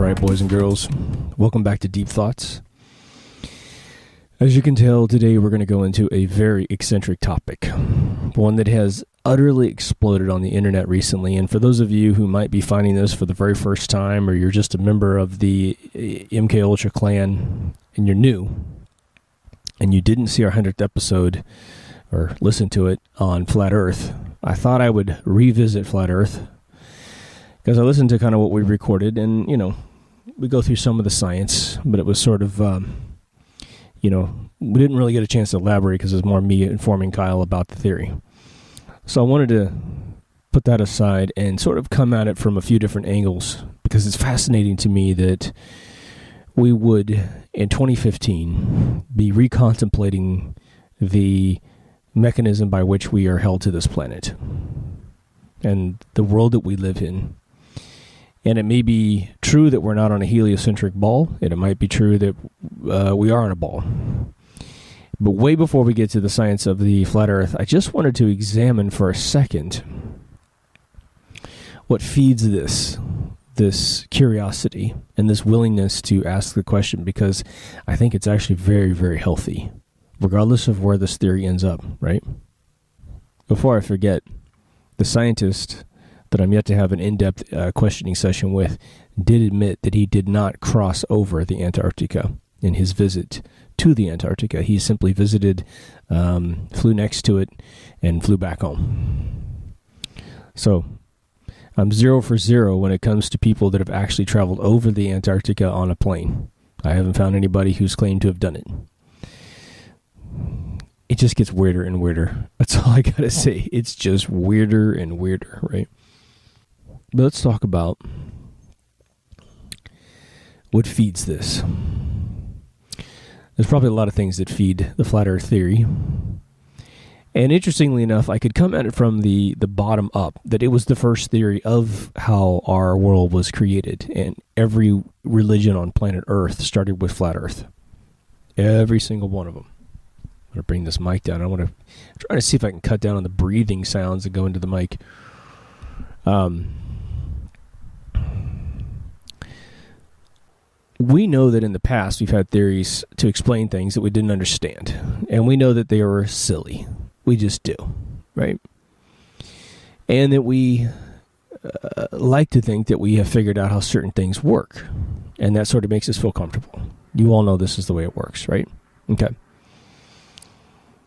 right, boys and girls, welcome back to Deep Thoughts. As you can tell, today we're going to go into a very eccentric topic, one that has utterly exploded on the internet recently. And for those of you who might be finding this for the very first time, or you're just a member of the MK Ultra clan and you're new, and you didn't see our 100th episode or listen to it on Flat Earth, I thought I would revisit Flat Earth because I listened to kind of what we recorded, and, you know, we go through some of the science, but it was sort of, we didn't really get a chance to elaborate because it was more me informing Kyle about the theory. So I wanted to put that aside and sort of come at it from a few different angles, because it's fascinating to me that we would, in 2015, be recontemplating the mechanism by which we are held to this planet and the world that we live in. And it may be true that we're not on a heliocentric ball, and it might be true that we are on a ball. But way before we get to the science of the flat Earth, I just wanted to examine for a second what feeds this curiosity and this willingness to ask the question, because I think it's actually very, very healthy, regardless of where this theory ends up, right? Before I forget, the scientist that I'm yet to have an in-depth questioning session with did admit that he did not cross over the Antarctica in his visit to the Antarctica. He simply visited, flew next to it, and flew back home. So I'm 0 for 0 when it comes to people that have actually traveled over the Antarctica on a plane. I haven't found anybody who's claimed to have done it. It just gets weirder and weirder. That's all I gotta say. It's just weirder and weirder, right? But let's talk about what feeds this. There's probably a lot of things that feed the flat Earth theory. And interestingly enough, I could come at it from the bottom up, that it was the first theory of how our world was created. And every religion on planet Earth started with flat Earth. Every single one of them. I'm going to bring this mic down. I'm trying to see if I can cut down on the breathing sounds that go into the mic. We know that in the past we've had theories to explain things that we didn't understand. And we know that they were silly. We just do, right? And that we like to think that we have figured out how certain things work. And that sort of makes us feel comfortable. You all know this is the way it works, right? Okay.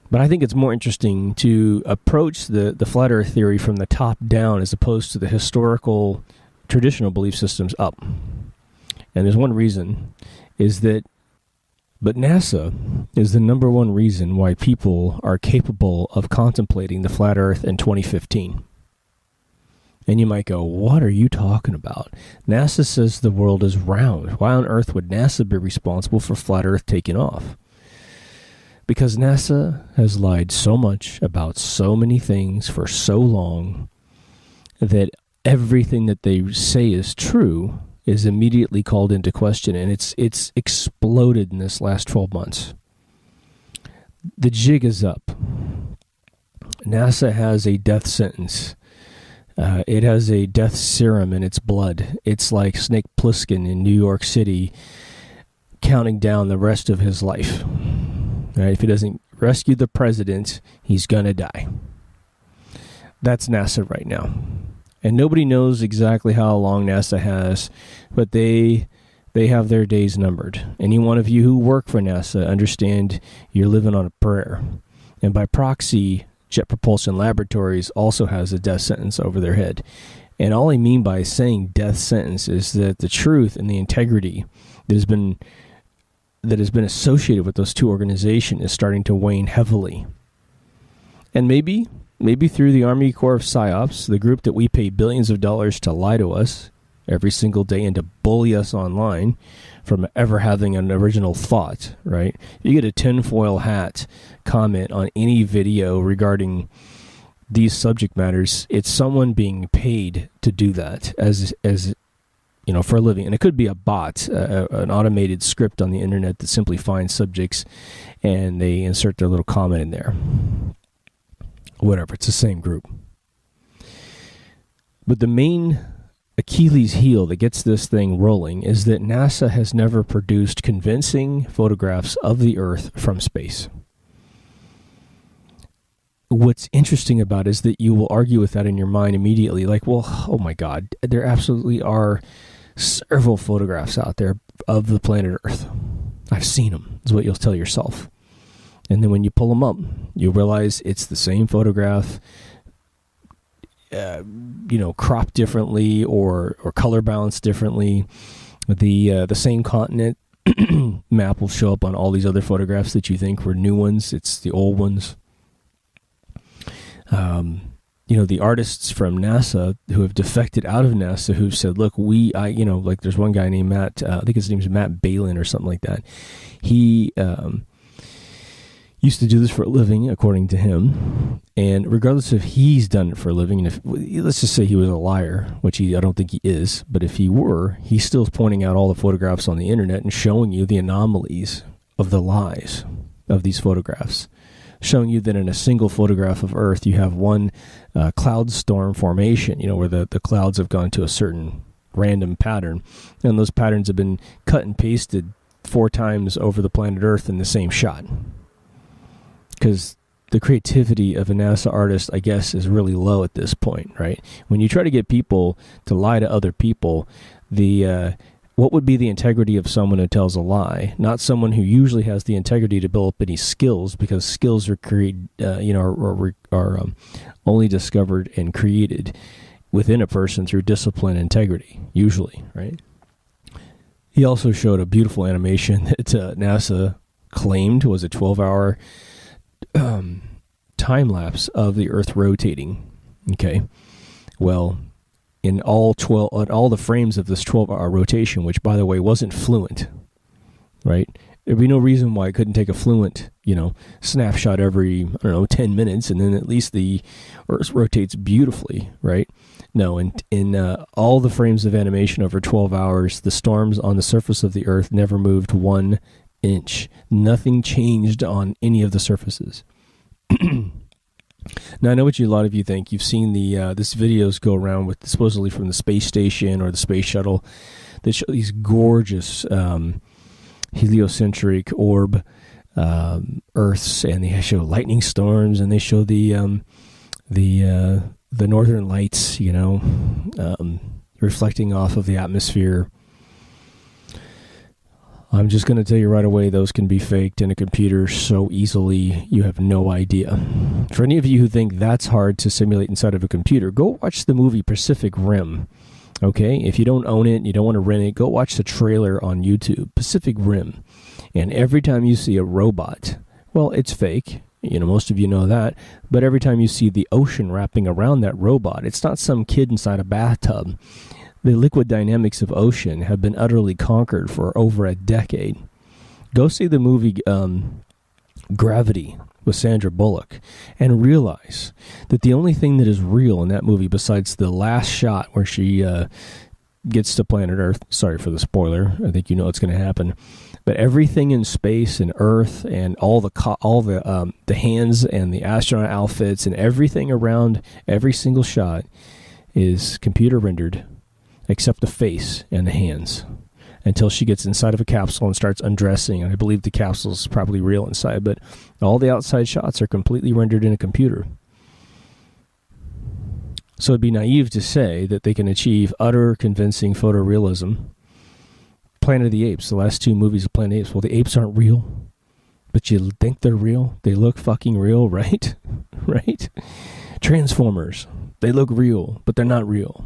But I think it's more interesting to approach the flat Earth theory from the top down as opposed to the historical, traditional belief systems up. And there's one reason, but NASA is the number one reason why people are capable of contemplating the flat Earth in 2015. And you might go, what are you talking about? NASA says the world is round. Why on earth would NASA be responsible for flat Earth taking off? Because NASA has lied so much about so many things for so long that everything that they say is true is immediately called into question, and it's exploded in this last 12 months. The jig is up. NASA has a death sentence. It has a death serum in its blood. It's like Snake Plissken in New York City counting down the rest of his life. Right? If he doesn't rescue the president, he's going to die. That's NASA right now. And nobody knows exactly how long NASA has, but they have their days numbered. Any one of you who work for NASA understand you're living on a prayer. And by proxy, Jet Propulsion Laboratories also has a death sentence over their head. And all I mean by saying death sentence is that the truth and the integrity that has been associated with those two organizations is starting to wane heavily. And maybe through the Army Corps of PsyOps, the group that we pay billions of dollars to lie to us every single day and to bully us online from ever having an original thought, right? You get a tinfoil hat comment on any video regarding these subject matters, it's someone being paid to do that as for a living. And it could be a bot, an automated script on the internet that simply finds subjects and they insert their little comment in there. Whatever, it's the same group. But the main Achilles heel that gets this thing rolling is that NASA has never produced convincing photographs of the Earth from space. What's interesting about it is that you will argue with that in your mind immediately, like, well, oh my God, there absolutely are several photographs out there of the planet Earth. I've seen them, is what you'll tell yourself. And then when you pull them up, you realize it's the same photograph, cropped differently or color balanced differently. The same continent map will show up on all these other photographs that you think were new ones. It's the old ones. The artists from NASA who have defected out of NASA who've said, look, like there's one guy named Matt, I think his name's Matt Balin or something like that. He used to do this for a living, according to him. And regardless if he's done it for a living, and if let's just say he was a liar, which I don't think he is, but if he were, he's still pointing out all the photographs on the internet and showing you the anomalies of the lies of these photographs. Showing you that in a single photograph of Earth, you have one cloud storm formation, where the clouds have gone to a certain random pattern. And those patterns have been cut and pasted 4 times over the planet Earth in the same shot. Because the creativity of a NASA artist, I guess, is really low at this point, right? When you try to get people to lie to other people, what would be the integrity of someone who tells a lie? Not someone who usually has the integrity to build up any skills, because skills are only discovered and created within a person through discipline and integrity, usually, right? He also showed a beautiful animation that NASA claimed was a 12-hour time lapse of the Earth rotating. Okay, well, in all the frames of this 12-hour rotation, which, by the way, wasn't fluent, right? There'd be no reason why it couldn't take a fluent, snapshot every, 10 minutes, and then at least the Earth rotates beautifully, right? No, in all the frames of animation over 12 hours, the storms on the surface of the Earth never moved 1 inch. Nothing changed on any of the surfaces. Now, I know what a lot of you think. You've seen this videos go around with supposedly from the space station or the space shuttle that show these gorgeous heliocentric orb Earths, and they show lightning storms, and they show the northern lights, reflecting off of the atmosphere. I'm just going to tell you right away, those can be faked in a computer so easily, you have no idea. For any of you who think that's hard to simulate inside of a computer, go watch the movie Pacific Rim. Okay? If you don't own it and you don't want to rent it, go watch the trailer on YouTube, Pacific Rim. And every time you see a robot, well, it's fake. Most of you know that. But every time you see the ocean wrapping around that robot, it's not some kid inside a bathtub. The liquid dynamics of ocean have been utterly conquered for over a decade. Go see the movie Gravity with Sandra Bullock and realize that the only thing that is real in that movie, besides the last shot where she gets to planet Earth, sorry for the spoiler, I think you know what's going to happen, but everything in space and Earth and all the hands and the astronaut outfits and everything around every single shot is computer rendered, except the face and the hands, until she gets inside of a capsule and starts undressing. And I believe the capsule is probably real inside, but all the outside shots are completely rendered in a computer. So it'd be naive to say that they can achieve utter convincing photorealism. Planet of the Apes, the last 2 movies of Planet of the Apes, well, the apes aren't real, but you think they're real? They look fucking real, right? Right? Transformers, they look real, but they're not real.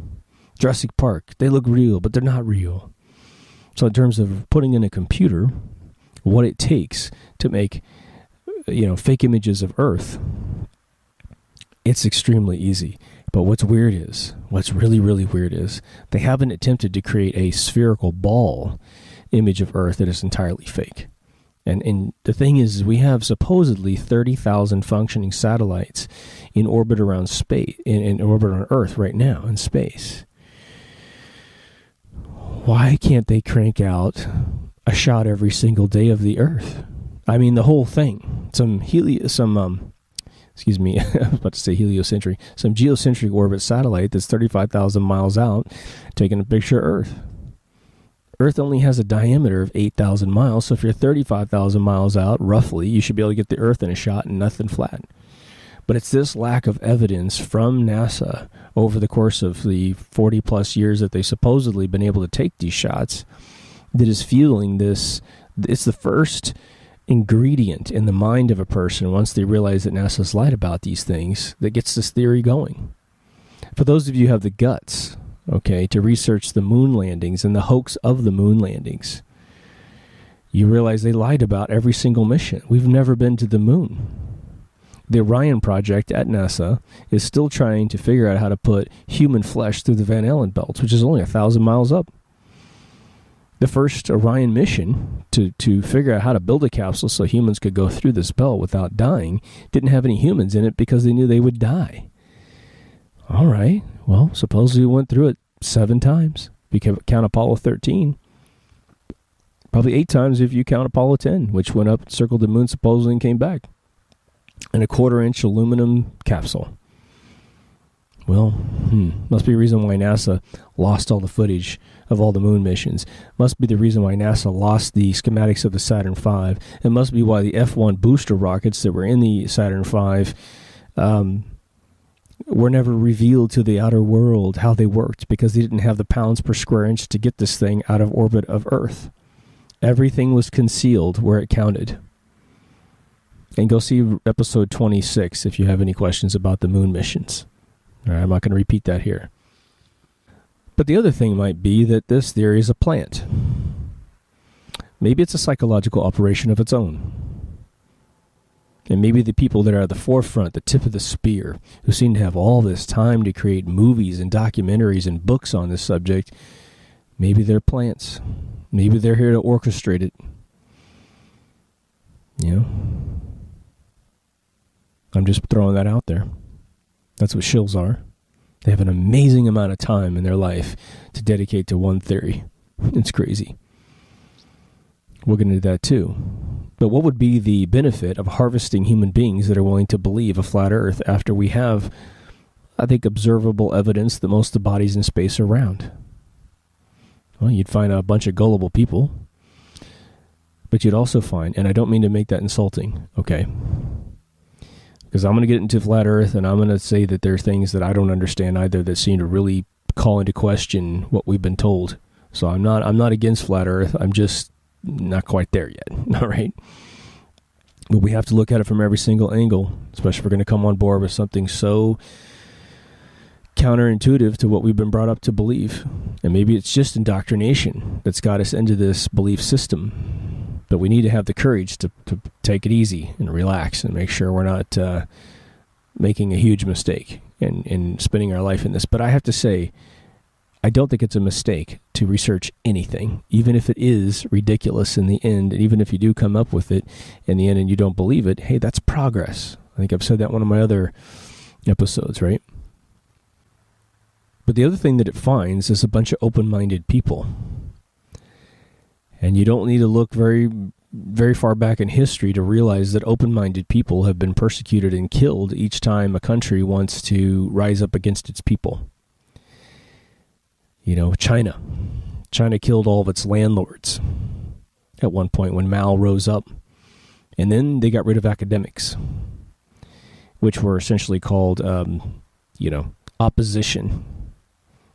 Jurassic Park, they look real, but they're not real. So in terms of putting in a computer what it takes to make, fake images of Earth, it's extremely easy. But what's really, really weird is they haven't attempted to create a spherical ball image of Earth that is entirely fake. And the thing is, we have supposedly 30,000 functioning satellites in orbit around space, in orbit on Earth right now in space. Why can't they crank out a shot every single day of the Earth? I mean, the whole thing. Some excuse me, I was about to say heliocentric, some geocentric orbit satellite that's 35,000 miles out taking a picture of Earth. Earth only has a diameter of 8,000 miles, so if you're 35,000 miles out, roughly, you should be able to get the Earth in a shot and nothing flat. But it's this lack of evidence from NASA over the course of the 40-plus years that they've supposedly been able to take these shots that is fueling this. It's the first ingredient in the mind of a person once they realize that NASA's lied about these things that gets this theory going. For those of you who have the guts, okay, to research the moon landings and the hoax of the moon landings, you realize they lied about every single mission. We've never been to the moon. The Orion project at NASA is still trying to figure out how to put human flesh through the Van Allen belts, which is only 1,000 miles up. The first Orion mission to figure out how to build a capsule so humans could go through this belt without dying didn't have any humans in it because they knew they would die. All right, well, supposedly we went through it 7 times. If you count Apollo 13. Probably 8 times if you count Apollo 10, which went up, circled the moon supposedly, and came back. And a 1/4-inch aluminum capsule. Well, must be a reason why NASA lost all the footage of all the moon missions. Must be the reason why NASA lost the schematics of the Saturn V. It must be why the F-1 booster rockets that were in the Saturn V were never revealed to the outer world how they worked, because they didn't have the pounds per square inch to get this thing out of orbit of Earth. Everything was concealed where it counted. And go see episode 26 if you have any questions about the moon missions. All right, I'm not going to repeat that here. But the other thing might be that this theory is a plant. Maybe it's a psychological operation of its own. And maybe the people that are at the forefront, the tip of the spear, who seem to have all this time to create movies and documentaries and books on this subject, maybe they're plants. Maybe they're here to orchestrate it. You know? I'm just throwing that out there. That's what shills are. They have an amazing amount of time in their life to dedicate to one theory. It's crazy. We'll get into that too. But what would be the benefit of harvesting human beings that are willing to believe a flat Earth after we have, I think, observable evidence that most of the bodies in space are round? Well, you'd find a bunch of gullible people. But you'd also find, and I don't mean to make that insulting, okay? Because I'm going to get into flat Earth, and I'm going to say that there are things that I don't understand either that seem to really call into question what we've been told. So I'm not against flat Earth. I'm just not quite there yet. All right. But we have to look at it from every single angle, especially if we're going to come on board with something so counterintuitive to what we've been brought up to believe. And maybe it's just indoctrination that's got us into this belief system. But we need to have the courage to take it easy and relax and make sure we're not making a huge mistake in spending our life in this. But I have to say, I don't think it's a mistake to research anything, even if it is ridiculous in the end, and even if you do come up with it in the end and you don't believe it. Hey, that's progress. I think I've said that in one of my other episodes, right? But the other thing that it finds is a bunch of open-minded people. And you don't need to look very, very far back in history to realize that open-minded people have been persecuted and killed each time a country wants to rise up against its people. You know, China. China killed all of its landlords at one point when Mao rose up. And then they got rid of academics, which were essentially called, opposition.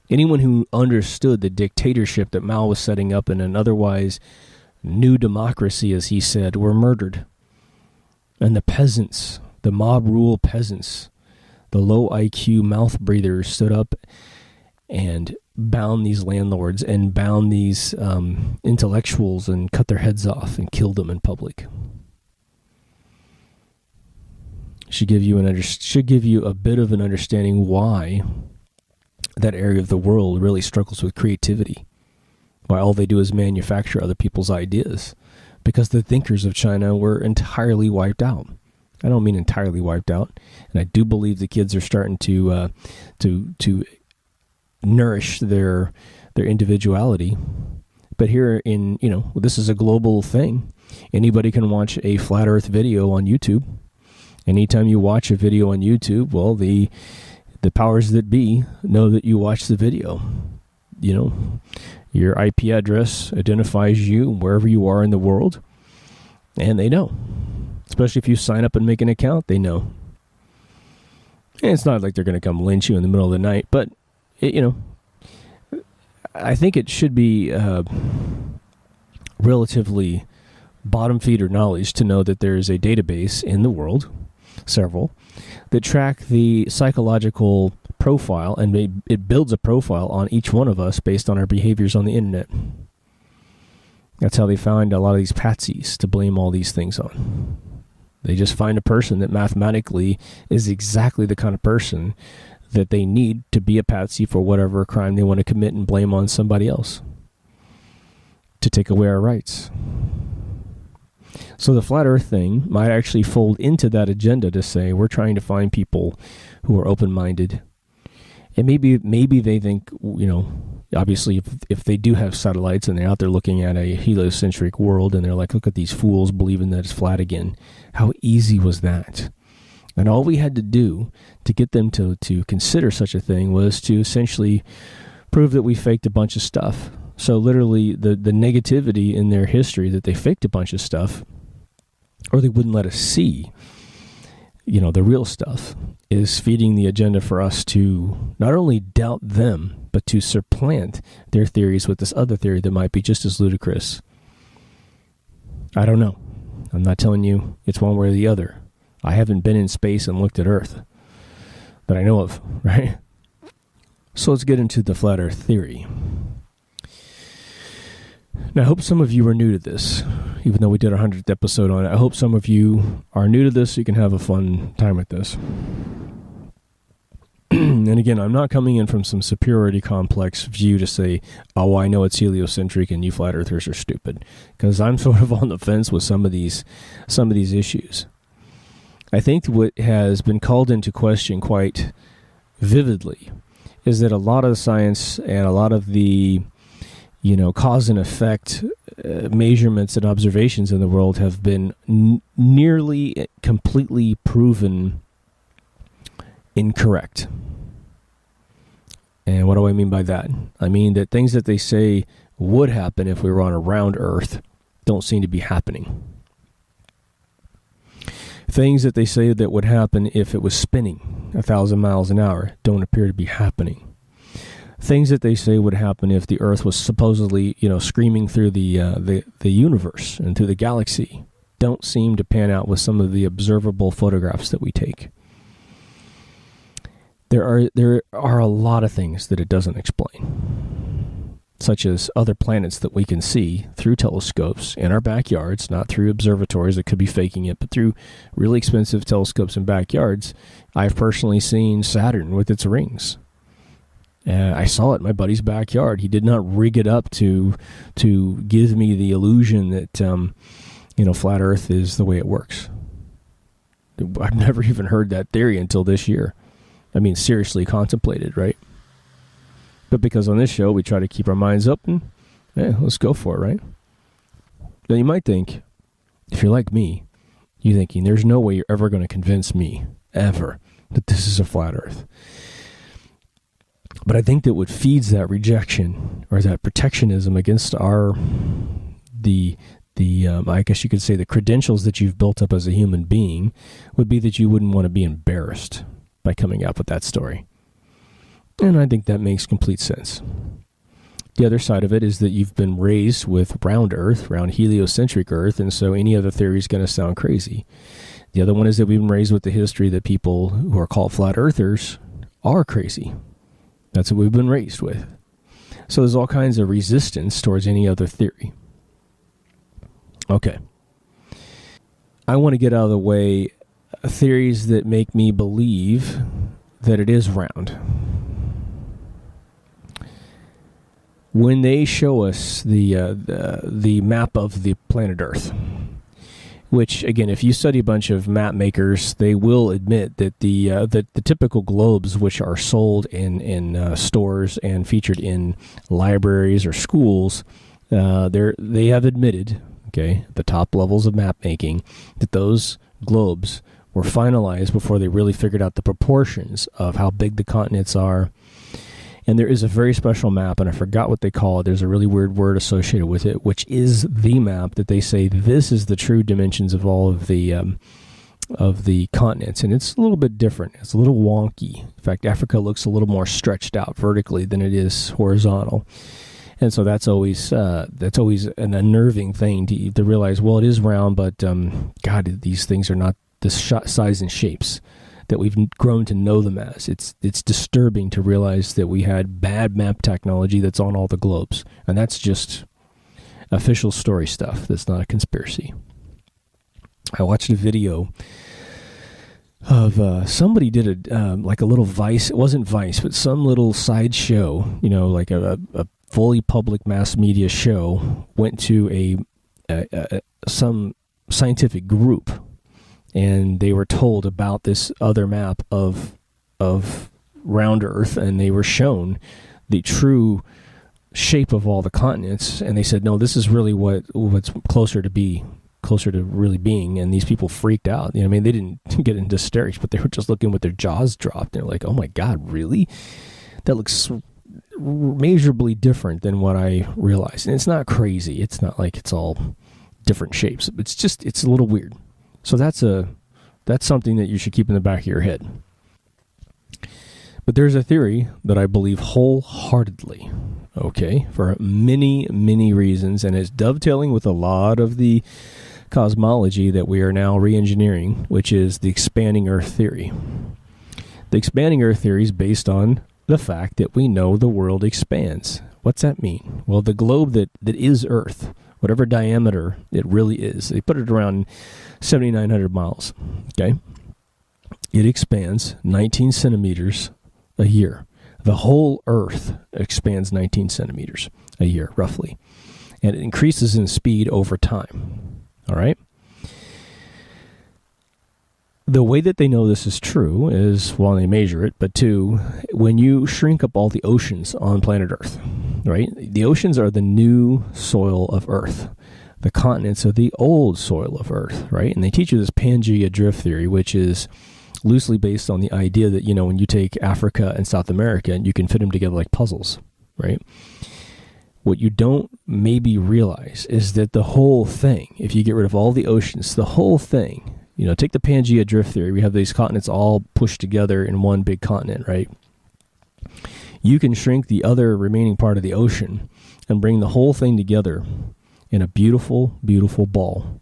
Anyone who understood the dictatorship that Mao was setting up in an otherwise new democracy, as he said, were murdered. And the peasants, the mob rule peasants, the low IQ mouth breathers stood up and bound these landlords and bound these intellectuals and cut their heads off and killed them in public. Should give you a bit of an understanding why that area of the world really struggles with creativity, why all they do is manufacture other people's ideas, because the thinkers of China were entirely wiped out. I don't mean entirely wiped out, and I do believe the kids are starting to nourish their individuality. But here this is a global thing. Anybody can watch a flat Earth video on YouTube, Anytime you watch a video on YouTube, well, the powers that be know that you watch the video. You know, your IP address identifies you wherever you are in the world, and they know. Especially if you sign up and make an account, they know. And it's not like they're going to come lynch you in the middle of the night, but, I think it should be relatively bottom feeder knowledge to know that there is a database in the world, several, that track the psychological profile, and it builds a profile on each one of us based on our behaviors on the internet. That's how they find a lot of these patsies to blame all these things on. They just find a person that mathematically is exactly the kind of person that they need to be a patsy for whatever crime they want to commit and blame on somebody else to take away our rights. So the flat earth thing might actually fold into that agenda to say we're trying to find people who are open-minded. And maybe they think, obviously if they do have satellites and they're out there looking at a heliocentric world and they're like, look at these fools believing that it's flat again. How easy was that? And all we had to do to get them to consider such a thing was to essentially prove that we faked a bunch of stuff. So literally the negativity in their history that they faked a bunch of stuff, or they wouldn't let us see, the real stuff, is feeding the agenda for us to not only doubt them, but to supplant their theories with this other theory that might be just as ludicrous. I don't know. I'm not telling you it's one way or the other. I haven't been in space and looked at Earth that I know of, right? So let's get into the flat Earth theory. Now, I hope some of you are new to this, even though we did our 100th episode on it. I hope some of you are new to this so you can have a fun time with this. And again, I'm not coming in from some superiority complex view to say, oh, I know it's heliocentric and you flat earthers are stupid, because I'm sort of on the fence with some of these issues. I think what has been called into question quite vividly is that a lot of the science and a lot of the cause and effect measurements and observations in the world have been nearly completely proven incorrect. And what do I mean by that? I mean that things that they say would happen if we were on a round Earth don't seem to be happening. Things that they say that would happen if it was spinning 1,000 miles an hour don't appear to be happening. Things that they say would happen if the Earth was supposedly, screaming through the universe and through the galaxy don't seem to pan out with some of the observable photographs that we take. There are a lot of things that it doesn't explain, such as other planets that we can see through telescopes in our backyards, not through observatories that could be faking it, but through really expensive telescopes in backyards. I've personally seen Saturn with its rings. I saw it in my buddy's backyard. He did not rig it up to give me the illusion that flat Earth is the way it works. I've never even heard that theory until this year. I mean, seriously contemplated, right? But because on this show we try to keep our minds open, let's go for it, right? Now you might think, if you're like me, you're thinking there's no way you're ever going to convince me, ever, that this is a flat Earth. But I think that what feeds that rejection or that protectionism against I guess you could say the credentials that you've built up as a human being would be that you wouldn't want to be embarrassed by coming up with that story. And I think that makes complete sense. The other side of it is that you've been raised with round Earth, round heliocentric Earth, and so any other theory is going to sound crazy. The other one is that we've been raised with the history that people who are called flat earthers are crazy. That's what we've been raised with. So there's all kinds of resistance towards any other theory. Okay. I want to get out of the way theories that make me believe that it is round. When they show us the map of the planet Earth, which, again, if you study a bunch of map makers, they will admit that the typical globes, which are sold in stores and featured in libraries or schools, they have admitted, okay, at the top levels of map making, that those globes were finalized before they really figured out the proportions of how big the continents are. And there is a very special map, and I forgot what they call it. There's a really weird word associated with it, which is the map that they say this is the true dimensions of all of the continents. And it's a little bit different. It's a little wonky. In fact, Africa looks a little more stretched out vertically than it is horizontal. And so that's always an unnerving thing to realize, well, it is round, but God, these things are not the size and shapes that we've grown to know them as. It's disturbing to realize that we had bad map technology that's on all the globes. And that's just official story stuff. That's not a conspiracy. I watched a video of somebody did like a little Vice. It wasn't Vice, but some little side show, like a fully public mass media show, went to some scientific group, and they were told about this other map of round Earth, and they were shown the true shape of all the continents, and they said, no, this is really what's closer to really being. And these people freaked out. They didn't get into hysterics, but they were just looking with their jaws dropped. They're like, oh my God, really? That looks measurably different than what I realized. And it's not crazy. It's not like it's all different shapes. It's a little weird. So that's something that you should keep in the back of your head. But there's a theory that I believe wholeheartedly, okay, for many, many reasons, and it's dovetailing with a lot of the cosmology that we are now re-engineering, which is the expanding Earth theory. The expanding Earth theory is based on the fact that we know the world expands. What's that mean? Well, the globe that is Earth, whatever diameter it really is, they put it around 7,900 miles, okay? It expands 19 centimeters a year. The whole Earth expands 19 centimeters a year, roughly. And it increases in speed over time, all right? The way that they know this is true is, one, they measure it, but two, when you shrink up all the oceans on planet Earth, right? The oceans are the new soil of Earth. The continents are the old soil of Earth, right? And they teach you this Pangea drift theory, which is loosely based on the idea that, when you take Africa and South America and you can fit them together like puzzles, right? What you don't maybe realize is that the whole thing, if you get rid of all the oceans, the whole thing, take the Pangea drift theory. We have these continents all pushed together in one big continent, right? You can shrink the other remaining part of the ocean and bring the whole thing together in a beautiful, beautiful ball.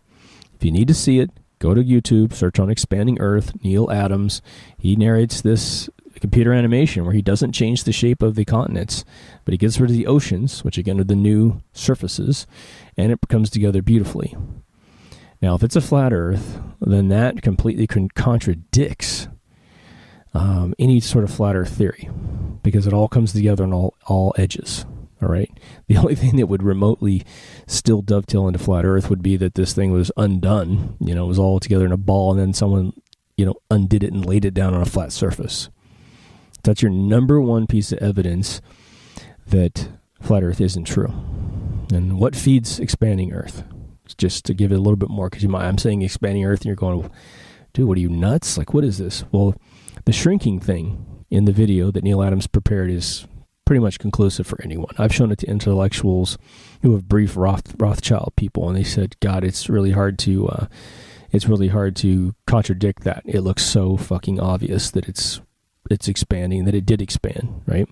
If you need to see it, go to YouTube, search on Expanding Earth, Neil Adams. He narrates this computer animation where he doesn't change the shape of the continents, but he gets rid of the oceans, which again are the new surfaces, and it comes together beautifully. Now, if it's a flat Earth, then that completely contradicts any sort of flat Earth theory, because it all comes together on all edges. All right. The only thing that would remotely still dovetail into flat Earth would be that this thing was undone. It was all together in a ball, and then someone, undid it and laid it down on a flat surface. That's your number one piece of evidence that flat Earth isn't true. And what feeds expanding Earth? Just to give it a little bit more, because I'm saying expanding Earth, and you're going, dude, what are you, nuts? Like, what is this? Well, the shrinking thing in the video that Neil Adams prepared is pretty much conclusive for anyone. I've shown it to intellectuals who have briefed Rothschild people, and they said, God, it's really hard to contradict that. It looks so fucking obvious that it's expanding, that it did expand, right?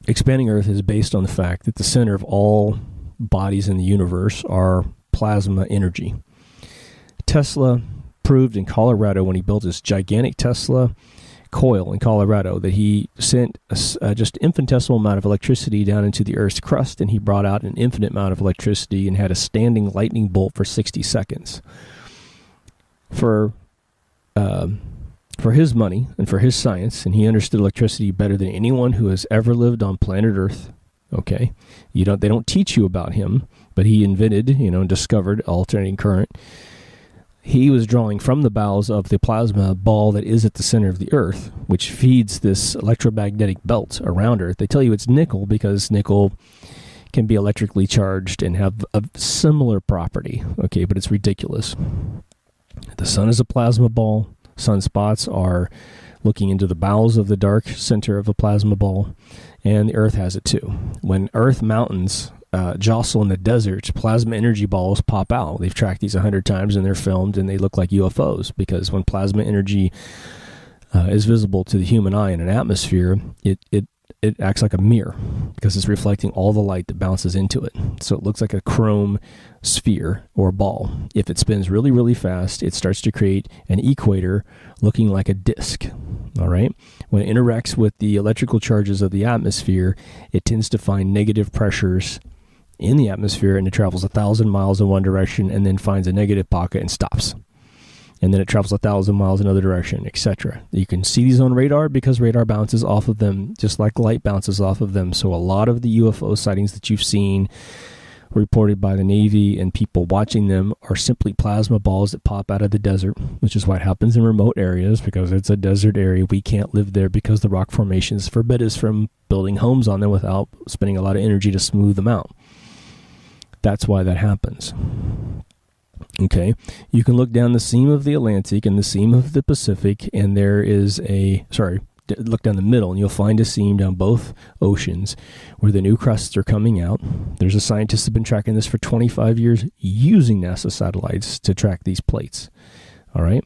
Expanding Earth is based on the fact that the center of all bodies in the universe are plasma energy. Tesla proved in Colorado, when he built his gigantic Tesla coil in Colorado, that he sent just infinitesimal amount of electricity down into the Earth's crust, and he brought out an infinite amount of electricity and had a standing lightning bolt for 60 seconds. For his money and for his science, and he understood electricity better than anyone who has ever lived on planet Earth. Okay, they don't teach you about him, but he invented, and discovered alternating current. He was drawing from the bowels of the plasma ball that is at the center of the Earth, which feeds this electromagnetic belt around Earth. They tell you it's nickel because nickel can be electrically charged and have a similar property. Okay, but it's ridiculous. The sun is a plasma ball. Sunspots are looking into the bowels of the dark center of a plasma ball, and the Earth has it too. When Earth mountains jostle in the deserts, plasma energy balls pop out. They've tracked these 100 times, and they're filmed, and they look like UFOs, because when plasma energy is visible to the human eye in an atmosphere, it acts like a mirror, because it's reflecting all the light that bounces into it. So it looks like a chrome sphere or ball. If it spins really, really fast, it starts to create an equator looking like a disc. All right. When it interacts with the electrical charges of the atmosphere, it tends to find negative pressures in the atmosphere, and it travels 1,000 miles in one direction and then finds a negative pocket and stops. And then it travels 1,000 miles in another direction, etc. You can see these on radar because radar bounces off of them just like light bounces off of them. So a lot of the UFO sightings that you've seen reported by the Navy and people watching them are simply plasma balls that pop out of the desert, which is what happens in remote areas, because it's a desert area. We can't live there because the rock formations forbid us from building homes on them without spending a lot of energy to smooth them out. That's why that happens. Okay, you can look down the seam of the Atlantic and the seam of the Pacific, and there is look down the middle, and you'll find a seam down both oceans where the new crusts are coming out. There's a scientist who's been tracking this for 25 years using NASA satellites to track these plates. All right?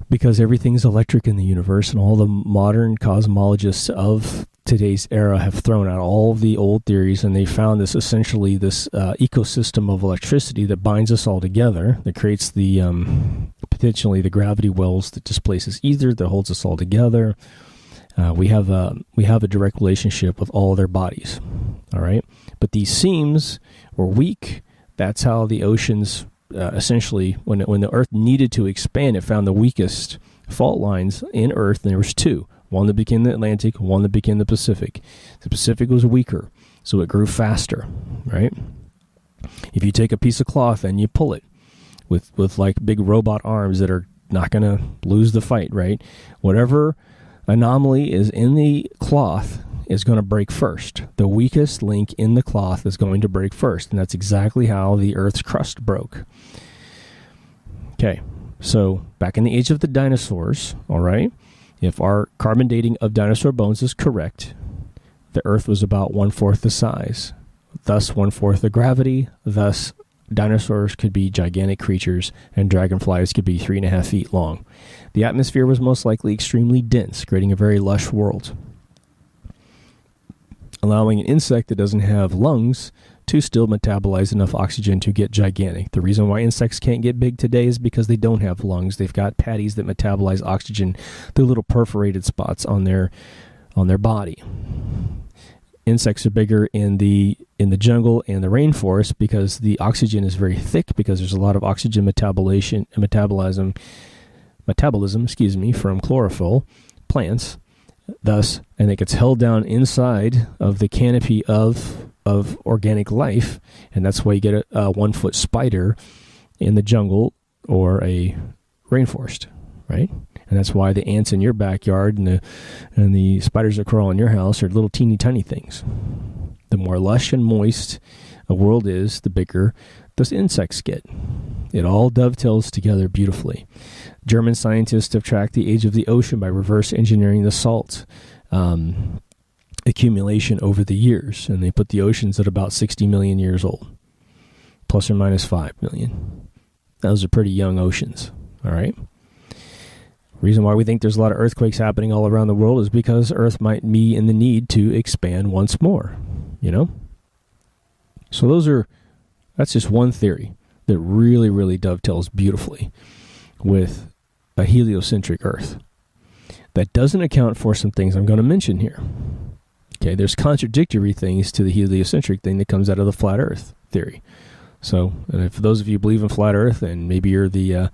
Because everything's electric in the universe, and all the modern cosmologists of today's era have thrown out all of the old theories, and they found this ecosystem of electricity that binds us all together, that creates the potentially the gravity wells that displaces ether, that holds us all together. We have a direct relationship with all their bodies. All right, but these seams were weak. That's how the oceans essentially, when the Earth needed to expand, it found the weakest fault lines in Earth, and there was two. One that became the Atlantic, one that became the Pacific. The Pacific was weaker, so it grew faster, right? If you take a piece of cloth and you pull it with like big robot arms that are not going to lose the fight, right? Whatever anomaly is in the cloth is going to break first. The weakest link in the cloth is going to break first, and that's exactly how the Earth's crust broke. Okay, so back in the age of the dinosaurs, all right? If our carbon dating of dinosaur bones is correct, the Earth was about 1/4 the size, thus 1/4 the gravity, thus dinosaurs could be gigantic creatures and dragonflies could be 3.5 feet long. The atmosphere was most likely extremely dense, creating a very lush world, allowing an insect that doesn't have lungs to still metabolize enough oxygen to get gigantic. The reason why insects can't get big today is because they don't have lungs. They've got patties that metabolize oxygen through little perforated spots on their body. Insects are bigger in the jungle and the rainforest because the oxygen is very thick, because there's a lot of oxygen metabolism, from chlorophyll plants. Thus, and it gets held down inside of the canopy of organic life, and that's why you get a 1-foot spider in the jungle or a rainforest, right? And that's why the ants in your backyard and the spiders that crawl in your house are little teeny tiny things. The more lush and moist a world is, the bigger those insects get. It all dovetails together beautifully. German scientists have tracked the age of the ocean by reverse engineering the salt accumulation over the years, and they put the oceans at about 60 million years old, plus or minus 5 million. Those are pretty young oceans, all right? Reason why we think there's a lot of earthquakes happening all around the world is because Earth might be in the need to expand once more, you know? So that's just one theory that really, really dovetails beautifully with a heliocentric Earth. That doesn't account for some things I'm going to mention here. Okay, there's contradictory things to the heliocentric thing that comes out of the flat Earth theory. So, and for those of you who believe in flat Earth, and maybe you're the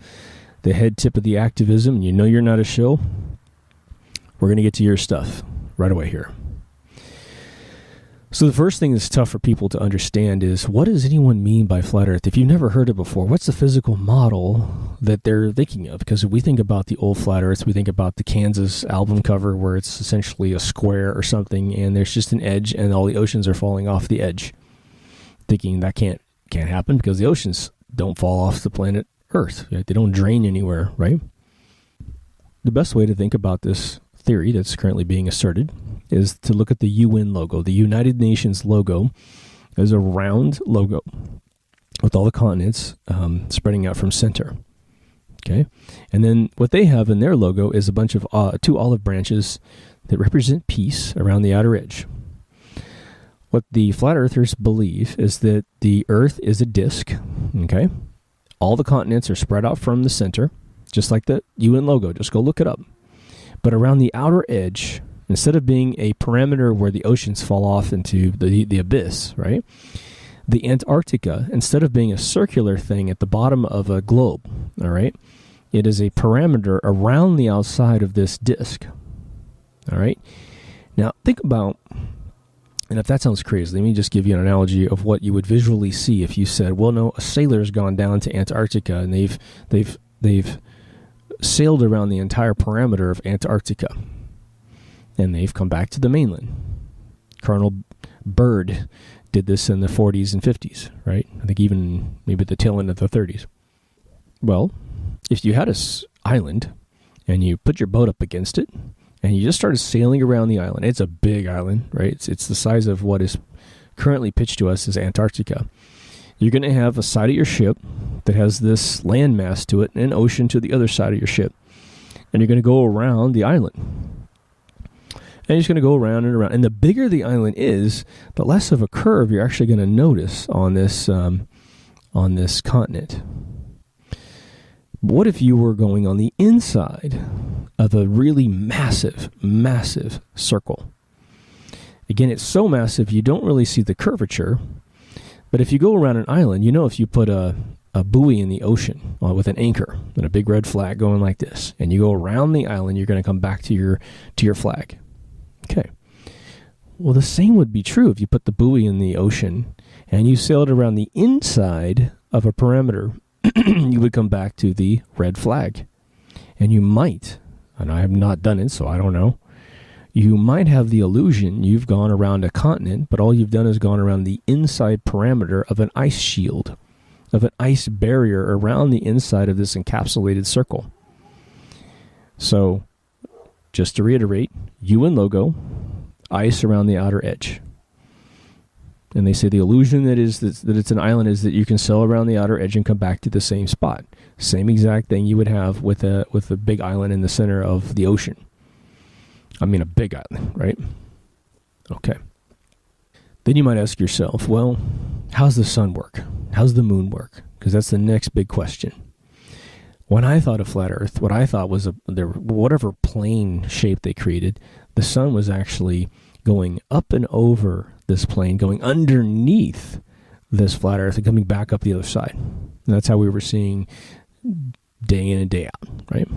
head tip of the activism, and you know you're not a shill, we're going to get to your stuff right away here. So the first thing that's tough for people to understand is, what does anyone mean by flat Earth? If you've never heard it before, what's the physical model that they're thinking of? Because if we think about the old flat Earths, we think about the Kansas album cover where it's essentially a square or something, and there's just an edge, and all the oceans are falling off the edge. Thinking that can't happen because the oceans don't fall off the planet Earth. Right? They don't drain anywhere, right? The best way to think about this theory that's currently being asserted is to look at the UN logo. The United Nations logo is a round logo with all the continents spreading out from center. Okay, and then what they have in their logo is a bunch of 2 olive branches that represent peace around the outer edge. What the flat earthers believe is that the Earth is a disk. Okay, all the continents are spread out from the center, just like the UN logo. Just go look it up. But around the outer edge, instead of being a parameter where the oceans fall off into the abyss, right? The Antarctica, instead of being a circular thing at the bottom of a globe, all right, it is a parameter around the outside of this disk, all right? Now, think about, and if that sounds crazy, let me just give you an analogy of what you would visually see if you said, well, no, a sailor's gone down to Antarctica and they've sailed around the entire parameter of Antarctica, and they've come back to the mainland. Colonel Byrd did this in the 40s and 50s, right? I think even maybe the tail end of the 30s. Well, if you had an island and you put your boat up against it and you just started sailing around the island, it's a big island, right? It's the size of what is currently pitched to us as Antarctica. You're going to have a side of your ship that has this landmass to it and an ocean to the other side of your ship. And you're going to go around the island. And you're just going to go around and around. And the bigger the island is, the less of a curve you're actually going to notice on this continent. What if you were going on the inside of a really massive, massive circle? Again, it's so massive you don't really see the curvature. But if you go around an island, if you put a buoy in the ocean with an anchor and a big red flag going like this, and you go around the island, you're going to come back to your flag. Okay. Well, the same would be true if you put the buoy in the ocean and you sailed around the inside of a parameter. You would come back to the red flag. And you might, and I have not done it, so I don't know, you might have the illusion you've gone around a continent, but all you've done is gone around the inside parameter of an ice shield, of an ice barrier around the inside of this encapsulated circle. So, just to reiterate, UN logo, ice around the outer edge. And they say the illusion that it's an island is that you can sail around the outer edge and come back to the same spot. Same exact thing you would have with a big island in the center of the ocean. I mean, a big island, right? Okay. Then you might ask yourself, well, how's the sun work? How's the moon work? Because that's the next big question. When I thought of flat Earth, what I thought was whatever plane shape they created, the sun was actually going up and over this plane, going underneath this flat Earth and coming back up the other side. And that's how we were seeing day in and day out, right?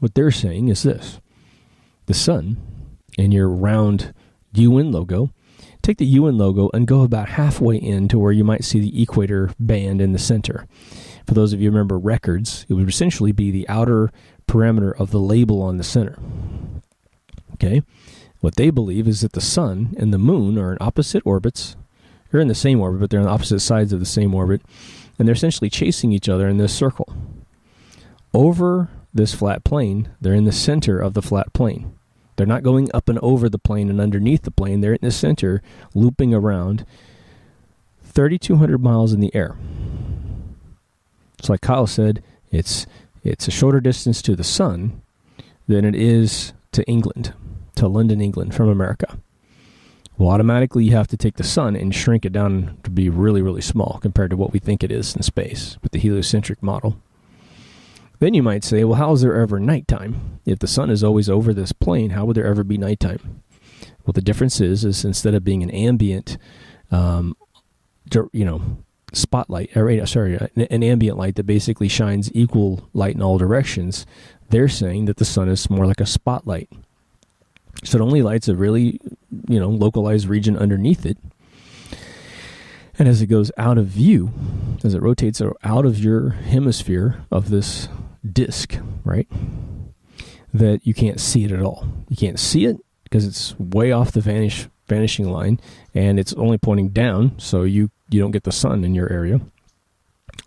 What they're saying is this. The sun and your round UN logo, take the UN logo and go about halfway in to where you might see the equator band in the center. For those of you who remember records, it would essentially be the outer parameter of the label on the center. Okay? What they believe is that the sun and the moon are in opposite orbits. They're in the same orbit, but they're on opposite sides of the same orbit. And they're essentially chasing each other in this circle. Over this flat plane, they're in the center of the flat plane. They're not going up and over the plane and underneath the plane. They're in the center, looping around 3,200 miles in the air. So like Kyle said, it's a shorter distance to the sun than it is to England, to London, England, from America. Well, automatically you have to take the sun and shrink it down to be really, really small compared to what we think it is in space with the heliocentric model. Then you might say, well, how is there ever nighttime? If the sun is always over this plane, how would there ever be nighttime? Well, the difference is instead of being an ambient, spotlight, an ambient light that basically shines equal light in all directions, they're saying that the sun is more like a spotlight. So it only lights a really, localized region underneath it. And as it goes out of view, as it rotates out of your hemisphere of this disk, right, that you can't see it at all. You can't see it because it's way off the vanishing line, and it's only pointing down, so you don't get the sun in your area.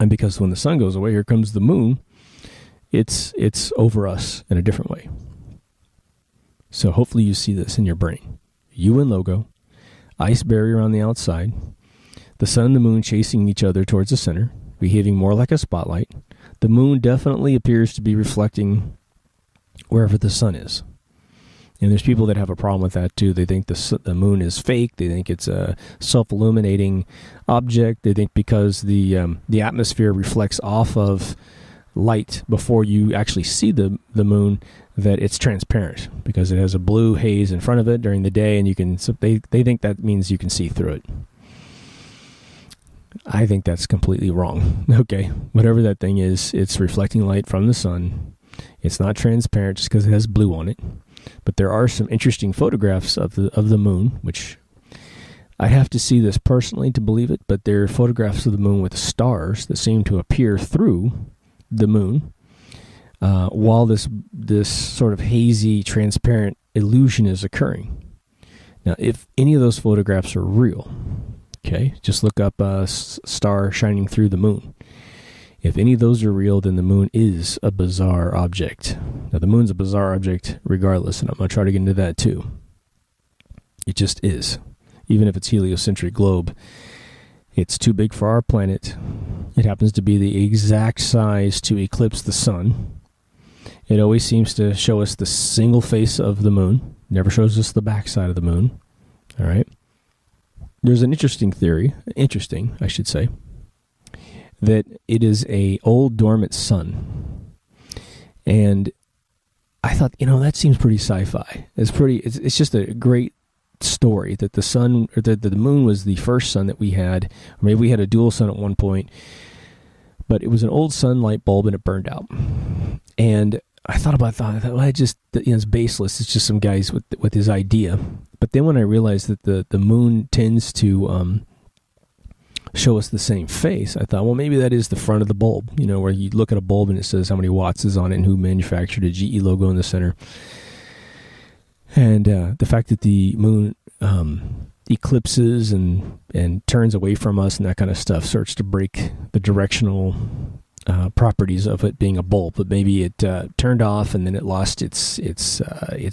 And because when the sun goes away, here comes the moon, it's over us in a different way. So hopefully you see this in your brain. UN logo, ice barrier on the outside, the sun and the moon chasing each other towards the center, behaving more like a spotlight. The moon definitely appears to be reflecting wherever the sun is. And there's people that have a problem with that too. They think the moon is fake. They think it's a self-illuminating object. They think because the atmosphere reflects off of light before you actually see the moon, that it's transparent because it has a blue haze in front of it during the day, and they think that means you can see through it. I think that's completely wrong. Okay, whatever that thing is, it's reflecting light from the sun. It's not transparent just because it has blue on it. But there are some interesting photographs of the moon, which I have to see this personally to believe it, but there are photographs of the moon with stars that seem to appear through the moon while this sort of hazy, transparent illusion is occurring. Now, if any of those photographs are real, okay, just look up a star shining through the moon. If any of those are real, then the moon is a bizarre object. Now, the moon's a bizarre object regardless, and I'm going to try to get into that too. It just is. Even if it's heliocentric globe, it's too big for our planet. It happens to be the exact size to eclipse the sun. It always seems to show us the single face of the moon. Never shows us the backside of the moon. All right. There's an interesting theory, I should say, that it is a old dormant sun. And I thought, that seems pretty sci-fi. It's just a great story that the sun, or that the moon was the first sun that we had. Or maybe we had a dual sun at one point, but it was an old sun light bulb and it burned out. And I thought, it's baseless. It's just some guys with his idea. But then when I realized that the moon tends to show us the same face, I thought, well, maybe that is the front of the bulb, where you look at a bulb and it says how many watts is on it and who manufactured a GE logo in the center. And the fact that the moon eclipses and turns away from us and that kind of stuff starts to break the directional properties of it being a bulb. But maybe it turned off and then it lost its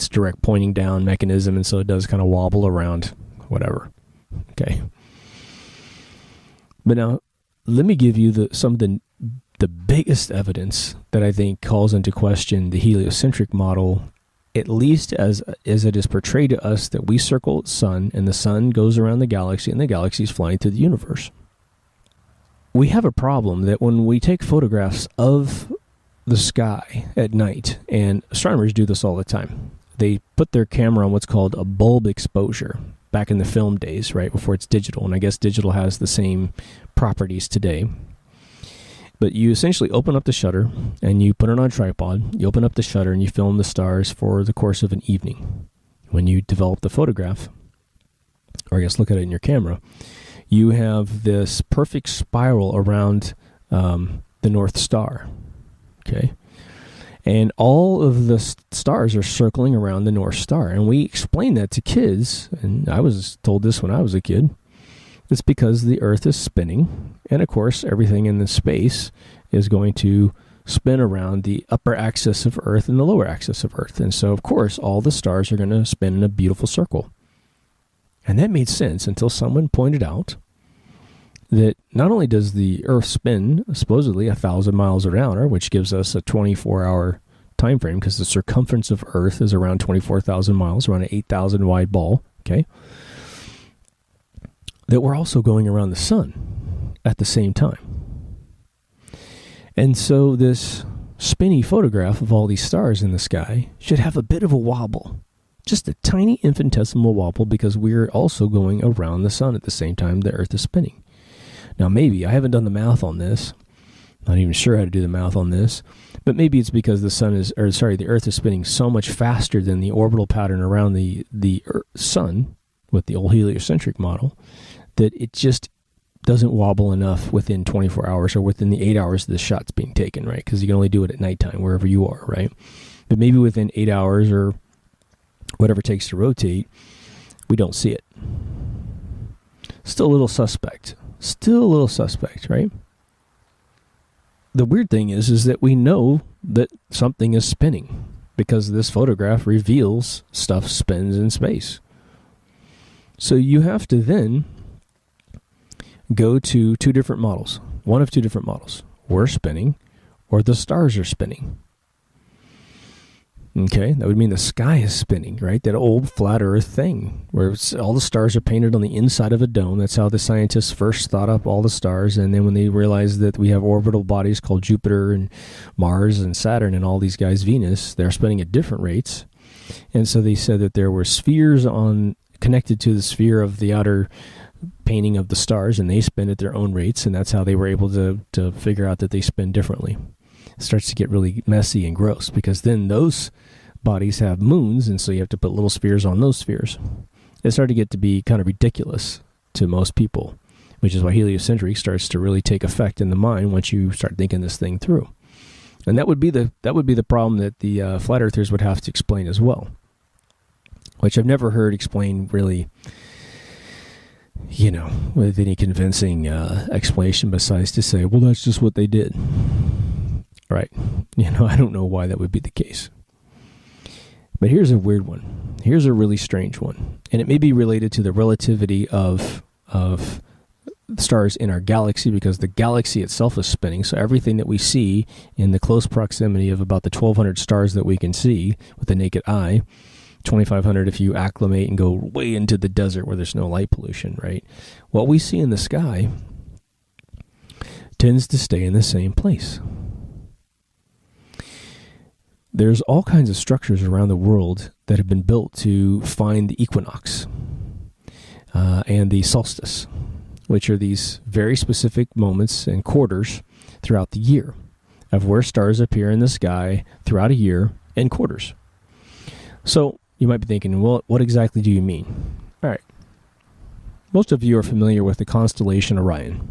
direct pointing down mechanism, and so it does kind of wobble around, whatever. Okay. But now, let me give you the biggest evidence that I think calls into question the heliocentric model, at least as it is portrayed to us, that we circle the sun and the sun goes around the galaxy and the galaxy is flying through the universe. We have a problem that when we take photographs of the sky at night, and astronomers do this all the time, they put their camera on what's called a bulb exposure. Back in the film days, right, before it's digital, and I guess digital has the same properties today. But you essentially open up the shutter and you put it on a tripod. You open up the shutter and you film the stars for the course of an evening. When you develop the photograph, or I guess look at it in your camera, you have this perfect spiral around the North Star. Okay. And all of the stars are circling around the North Star. And we explain that to kids, and I was told this when I was a kid. It's because the Earth is spinning, and of course everything in the space is going to spin around the upper axis of Earth and the lower axis of Earth. And so, of course, all the stars are going to spin in a beautiful circle. And that made sense until someone pointed out that not only does the Earth spin supposedly 1,000 miles around her, which gives us a 24-hour time frame because the circumference of Earth is around 24,000 miles, around an 8,000 wide ball, okay, that we're also going around the sun at the same time. And so this spinny photograph of all these stars in the sky should have a bit of a wobble, just a tiny infinitesimal wobble, because we're also going around the sun at the same time the Earth is spinning. Now, maybe, I haven't done the math on this, not even sure how to do the math on this, but maybe it's because the Earth is spinning so much faster than the orbital pattern around the sun with the old heliocentric model that it just doesn't wobble enough within 24 hours or within the 8 hours the shot's being taken, right? Because you can only do it at nighttime wherever you are, right? But maybe within 8 hours or whatever it takes to rotate, we don't see it. Still a little suspect, right? the weird thing is that we know that something is spinning because this photograph reveals stuff spins in space. So you have to then go to two different models. One of two different models. We're spinning or the stars are spinning. Okay, that would mean the sky is spinning, right? That old flat earth thing where all the stars are painted on the inside of a dome. That's how the scientists first thought up all the stars. And then when they realized that we have orbital bodies called Jupiter and Mars and Saturn and all these guys, Venus, they're spinning at different rates. And so they said that there were spheres connected to the sphere of the outer painting of the stars, and they spin at their own rates. And that's how they were able to figure out that they spin differently. It starts to get really messy and gross because then those bodies have moons, and so you have to put little spheres on those spheres. It started to get to be kind of ridiculous to most people, which is why heliocentric starts to really take effect in the mind once you start thinking this thing through. And that would be the problem that the flat earthers would have to explain as well, which I've never heard explained really, with any convincing explanation besides to say, well, that's just what they did. Right. I don't know why that would be the case. But here's a weird one. Here's a really strange one. And it may be related to the relativity of stars in our galaxy because the galaxy itself is spinning. So everything that we see in the close proximity of about the 1,200 stars that we can see with the naked eye, 2,500 if you acclimate and go way into the desert where there's no light pollution, right? What we see in the sky tends to stay in the same place. There's all kinds of structures around the world that have been built to find the equinox and the solstice, which are these very specific moments and quarters throughout the year of where stars appear in the sky throughout a year in quarters. So you might be thinking, well, what exactly do you mean? All right. Most of you are familiar with the constellation Orion.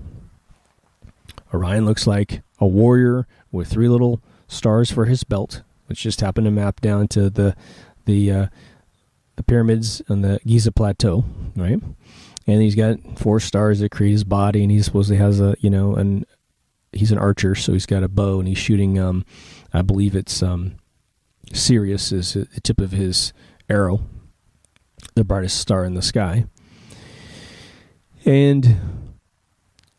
Orion looks like a warrior with three little stars for his belt, which just happened to map down to the pyramids on the Giza Plateau, right? And he's got four stars that create his body, and he supposedly has he's an archer, so he's got a bow, and he's shooting, I believe it's Sirius is the tip of his arrow, the brightest star in the sky. And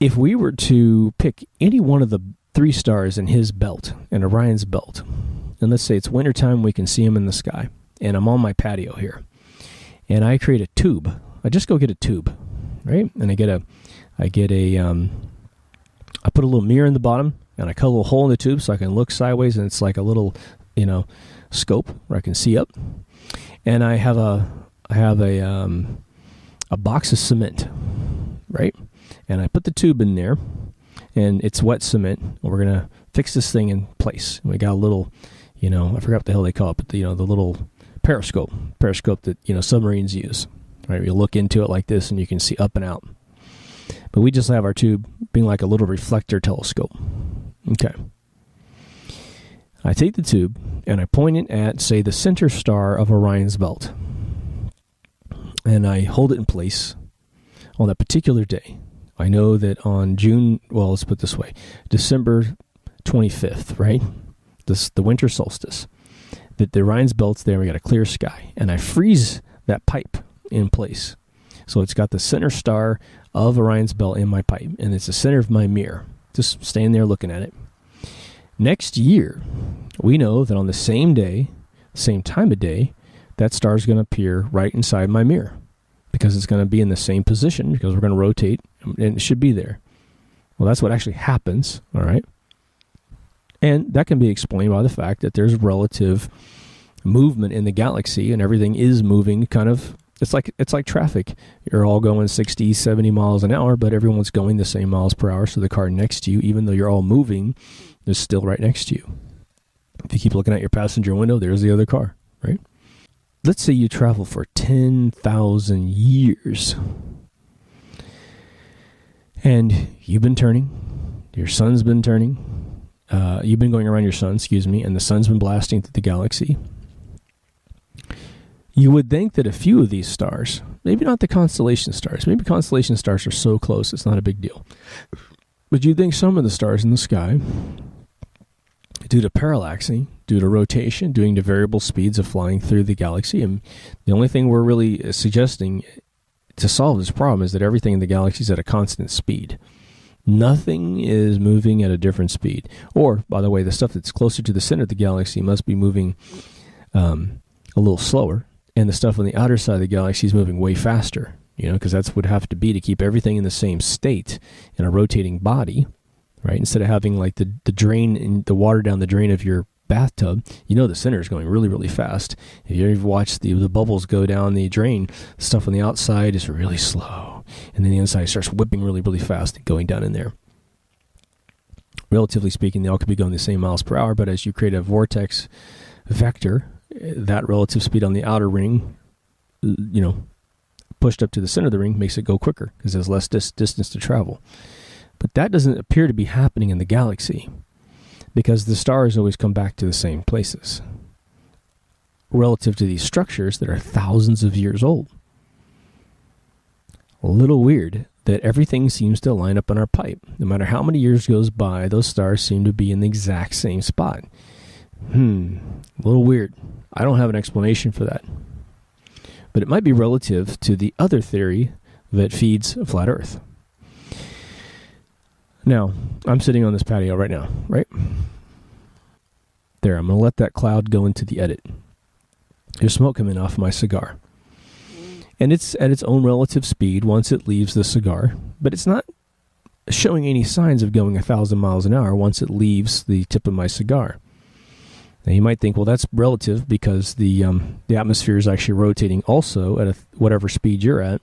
if we were to pick any one of the three stars in his belt, in Orion's belt, and let's say it's wintertime, we can see him in the sky, and I'm on my patio here, and I create a tube. I just go get a tube, right? And I put a little mirror in the bottom, and I cut a little hole in the tube so I can look sideways, and it's like a little, scope where I can see up. And I have a box of cement, right? And I put the tube in there, and it's wet cement. And we're gonna fix this thing in place. And we got a little, I forgot what the hell they call it, but the little periscope that submarines use. Right, you look into it like this, and you can see up and out. But we just have our tube being like a little reflector telescope. Okay. I take the tube and I point it at, say, the center star of Orion's belt. And I hold it in place on that particular day. I know that on let's put it this way, December 25th, right? The winter solstice, that the Orion's belt's there, we got a clear sky. And I freeze that pipe in place. So it's got the center star of Orion's belt in my pipe, and it's the center of my mirror. Just staying there looking at it. Next year, we know that on the same day, same time of day, that star is going to appear right inside my mirror because it's going to be in the same position because we're going to rotate, and it should be there. Well, that's what actually happens, all right? And that can be explained by the fact that there's relative movement in the galaxy, and everything is moving kind of. It's like traffic. You're all going 60, 70 miles an hour, but everyone's going the same miles per hour. So the car next to you, even though you're all moving, is still right next to you. If you keep looking out your passenger window, there's the other car, right? Let's say you travel for 10,000 years. And you've been turning. Your sun's been turning. You've been going around your sun, and the sun's been blasting through the galaxy. You would think that a few of these stars, maybe not the constellation stars, maybe constellation stars are so close it's not a big deal. But you'd think some of the stars in the sky due to parallaxing, due to rotation, due to variable speeds of flying through the galaxy. And the only thing we're really suggesting to solve this problem is that everything in the galaxy is at a constant speed. Nothing is moving at a different speed. Or, by the way, the stuff that's closer to the center of the galaxy must be moving a little slower, and the stuff on the outer side of the galaxy is moving way faster, because that's what would have to be to keep everything in the same state in a rotating body, right? Instead of having like the drain and the water down the drain of your bathtub, the center is going really, really fast. If you ever watch the bubbles go down the drain, the stuff on the outside is really slow, and then the inside starts whipping really, really fast and going down in there. Relatively speaking, they all could be going the same miles per hour, but as you create a vortex vector, that relative speed on the outer ring, pushed up to the center of the ring, makes it go quicker because there's less distance to travel. But that doesn't appear to be happening in the galaxy, because the stars always come back to the same places relative to these structures that are thousands of years old. A little weird that everything seems to line up in our pipe. No matter how many years goes by, those stars seem to be in the exact same spot. A little weird. I don't have an explanation for that. But it might be relative to the other theory that feeds a flat Earth. Now, I'm sitting on this patio right now, right? There, I'm going to let that cloud go into the edit. There's smoke coming off my cigar. And it's at its own relative speed once it leaves the cigar, but it's not showing any signs of going 1,000 miles an hour once it leaves the tip of my cigar. Now, you might think, well, that's relative because the atmosphere is actually rotating also at whatever speed you're at,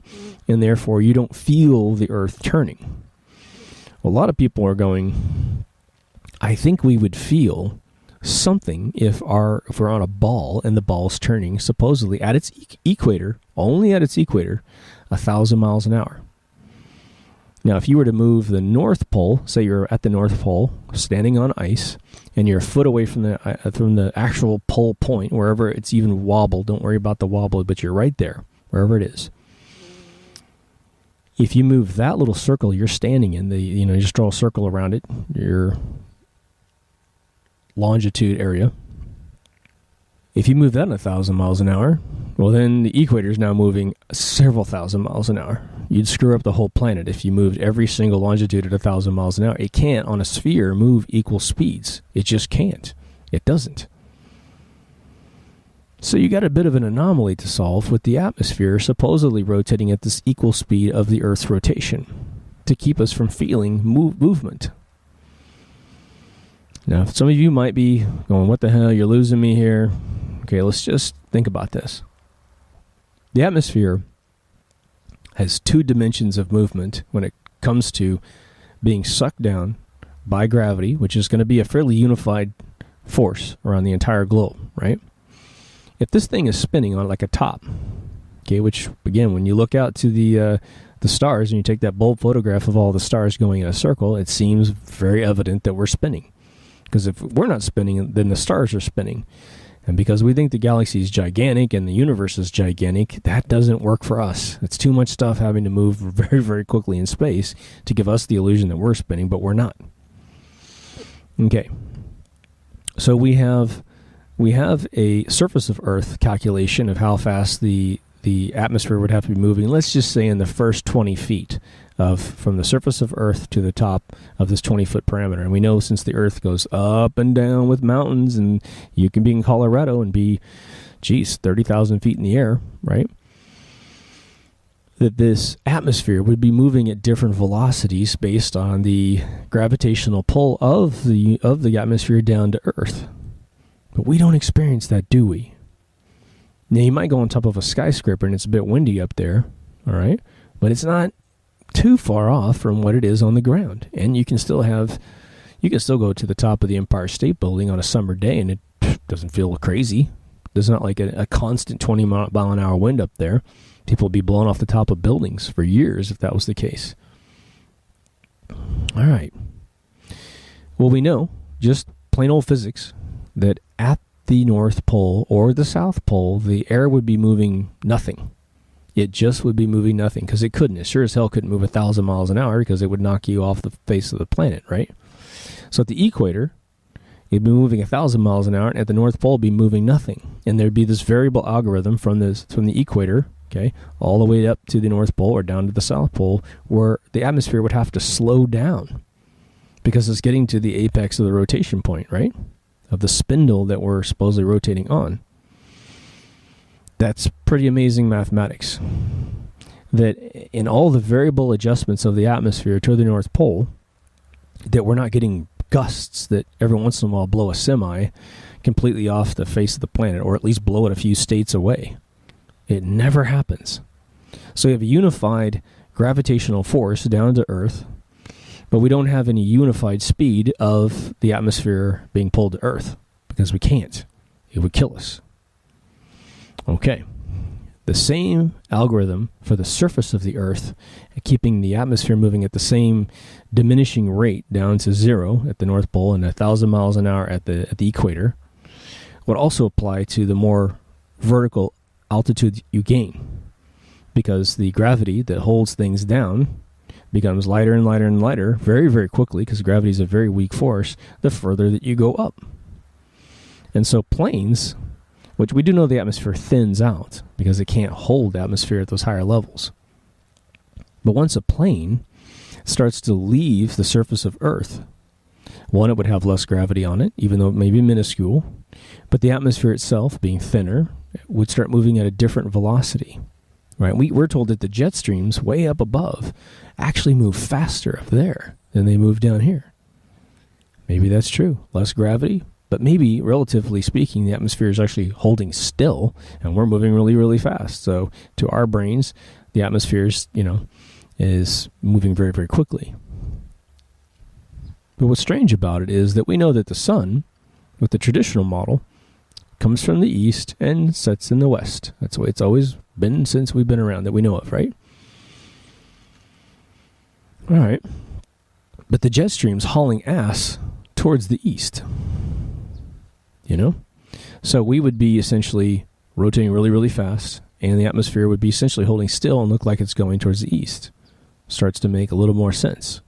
and therefore you don't feel the Earth turning. A lot of people are going, I think we would feel something if we're on a ball and the ball's turning supposedly at its equator, only at its equator, 1,000 miles an hour. Now, if you were to move the North Pole, say you're at the North Pole, standing on ice, and you're a foot away from the actual pole point, wherever it's even wobbled, don't worry about the wobble, but you're right there, wherever it is. If you move that little circle you're standing in, you just draw a circle around it, your longitude area. If you move that 1,000 miles an hour, well, then the equator is now moving several thousand miles an hour. You'd screw up the whole planet if you moved every single longitude at 1,000 miles an hour. It can't, on a sphere, move equal speeds. It just can't. It doesn't. So you got a bit of an anomaly to solve with the atmosphere supposedly rotating at this equal speed of the Earth's rotation to keep us from feeling movement. Now, some of you might be going, what the hell, you're losing me here. Okay, let's just think about this. The atmosphere has two dimensions of movement when it comes to being sucked down by gravity, which is going to be a fairly unified force around the entire globe, right? If this thing is spinning on like a top, okay, which, again, when you look out to the stars and you take that bold photograph of all the stars going in a circle, it seems very evident that we're spinning. Because if we're not spinning, then the stars are spinning. And because we think the galaxy is gigantic and the universe is gigantic, that doesn't work for us. It's too much stuff having to move very, very quickly in space to give us the illusion that we're spinning, but we're not. Okay. So we have a surface of Earth calculation of how fast the atmosphere would have to be moving. Let's just say in the first 20 feet from the surface of Earth to the top of this 20-foot parameter. And we know since the Earth goes up and down with mountains, and you can be in Colorado and be, 30,000 feet in the air, right? That this atmosphere would be moving at different velocities based on the gravitational pull of the atmosphere down to Earth. But we don't experience that, do we? Now, you might go on top of a skyscraper and it's a bit windy up there, all right? But it's not too far off from what it is on the ground. And you can still go to the top of the Empire State Building on a summer day and it doesn't feel crazy. There's not like a constant 20 mile an hour wind up there. People would be blown off the top of buildings for years if that was the case. All right. Well, we know, just plain old physics, that at the North Pole or the South Pole, the air would be moving nothing. It just would be moving nothing because it couldn't. It sure as hell couldn't move 1,000 miles an hour because it would knock you off the face of the planet, right? So at the equator, it'd be moving 1,000 miles an hour, and at the North Pole, it'd be moving nothing. And there'd be this variable algorithm from the equator, okay, all the way up to the North Pole or down to the South Pole, where the atmosphere would have to slow down because it's getting to the apex of the rotation point, right, of the spindle that we're supposedly rotating on. That's pretty amazing mathematics. That in all the variable adjustments of the atmosphere to the North Pole, that we're not getting gusts that every once in a while blow a semi completely off the face of the planet, or at least blow it a few states away. It never happens. So you have a unified gravitational force down to Earth, but we don't have any unified speed of the atmosphere being pulled to Earth, because we can't. It would kill us. Okay. The same algorithm for the surface of the Earth, keeping the atmosphere moving at the same diminishing rate down to 0 at the North Pole and 1,000 miles an hour at the equator, would also apply to the more vertical altitude you gain, because the gravity that holds things down becomes lighter and lighter and lighter very, very quickly, because gravity is a very weak force, the further that you go up. And so planes, which we do know the atmosphere thins out because it can't hold atmosphere at those higher levels. But once a plane starts to leave the surface of Earth, one, it would have less gravity on it, even though it may be minuscule, but the atmosphere itself, being thinner, would start moving at a different velocity. Right? We're told that the jet streams way up above actually move faster up there than they move down here. Maybe that's true. Less gravity, but maybe, relatively speaking, the atmosphere is actually holding still, and we're moving really, really fast. So to our brains, the atmosphere is moving very, very quickly. But what's strange about it is that we know that the sun, with the traditional model, comes from the east and sets in the west. That's the way it's always been since we've been around, that we know of, right? All right. But the jet stream's hauling ass towards the east. So we would be essentially rotating really, really fast, and the atmosphere would be essentially holding still and look like it's going towards the east. Starts to make a little more sense.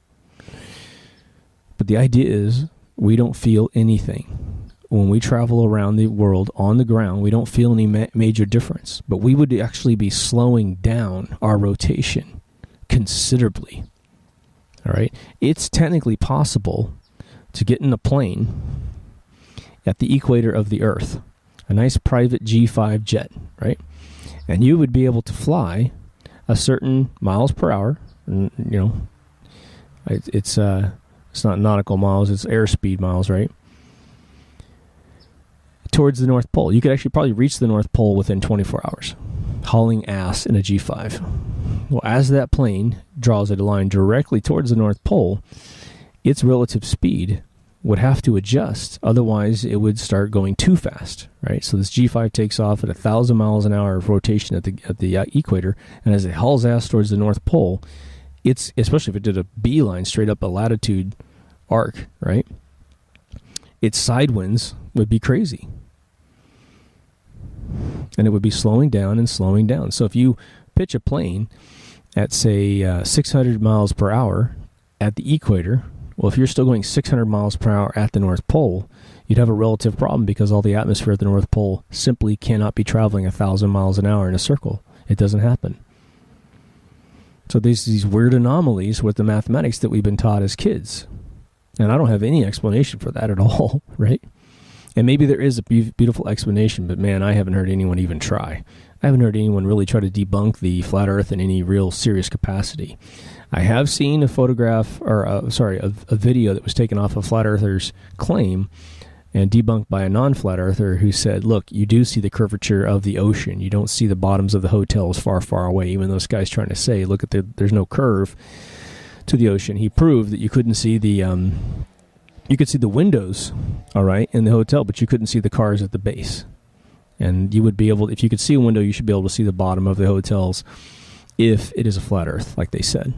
But the idea is we don't feel anything. When we travel around the world on the ground, we don't feel any major difference. But we would actually be slowing down our rotation considerably. All right? It's technically possible to get in a plane at the equator of the Earth, a nice private G5 jet, right? And you would be able to fly a certain miles per hour. It's not nautical miles, it's airspeed miles, right? Towards the North Pole. You could actually probably reach the North Pole within 24 hours, hauling ass in a G5. Well, as that plane draws a line directly towards the North Pole, its relative speed would have to adjust, otherwise it would start going too fast, right? So this G5 takes off at 1,000 miles an hour of rotation at the equator, and as it hauls ass towards the North Pole, it's, especially if it did a beeline straight up a latitude arc, right? Its side winds would be crazy, and it would be slowing down and slowing down. So if you pitch a plane at, say, 600 miles per hour at the equator, well, if you're still going 600 miles per hour at the North Pole, you'd have a relative problem, because all the atmosphere at the North Pole simply cannot be traveling 1,000 miles an hour in a circle. It doesn't happen. So there's these weird anomalies with the mathematics that we've been taught as kids. And I don't have any explanation for that at all, right? And maybe there is a beautiful explanation, but man, I haven't heard anyone even try. I haven't heard anyone really try to debunk the flat Earth in any real serious capacity. I have seen a photograph, or a video that was taken off a flat earther's claim and debunked by a non-flat earther who said, look, you do see the curvature of the ocean. You don't see the bottoms of the hotels far, far away, even though this guy's trying to say, look, there's no curve to the ocean. He proved that you couldn't see you could see the windows, all right, in the hotel, but you couldn't see the cars at the base. And you would be able, if you could see a window, you should be able to see the bottom of the hotels if it is a flat earth, like they said.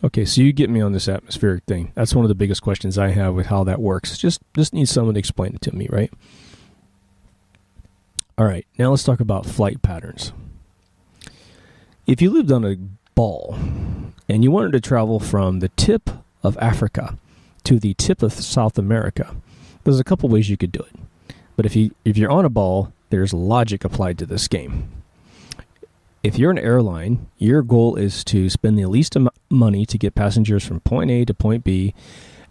Okay, so you get me on this atmospheric thing. That's one of the biggest questions I have with how that works. Just need someone to explain it to me, right? All right, now let's talk about flight patterns. If you lived on a ball and you wanted to travel from the tip of Africa to the tip of South America. There's a couple ways you could do it. But if you're on a ball, there's logic applied to this game. If you're an airline, your goal is to spend the least amount of money to get passengers from point A to point B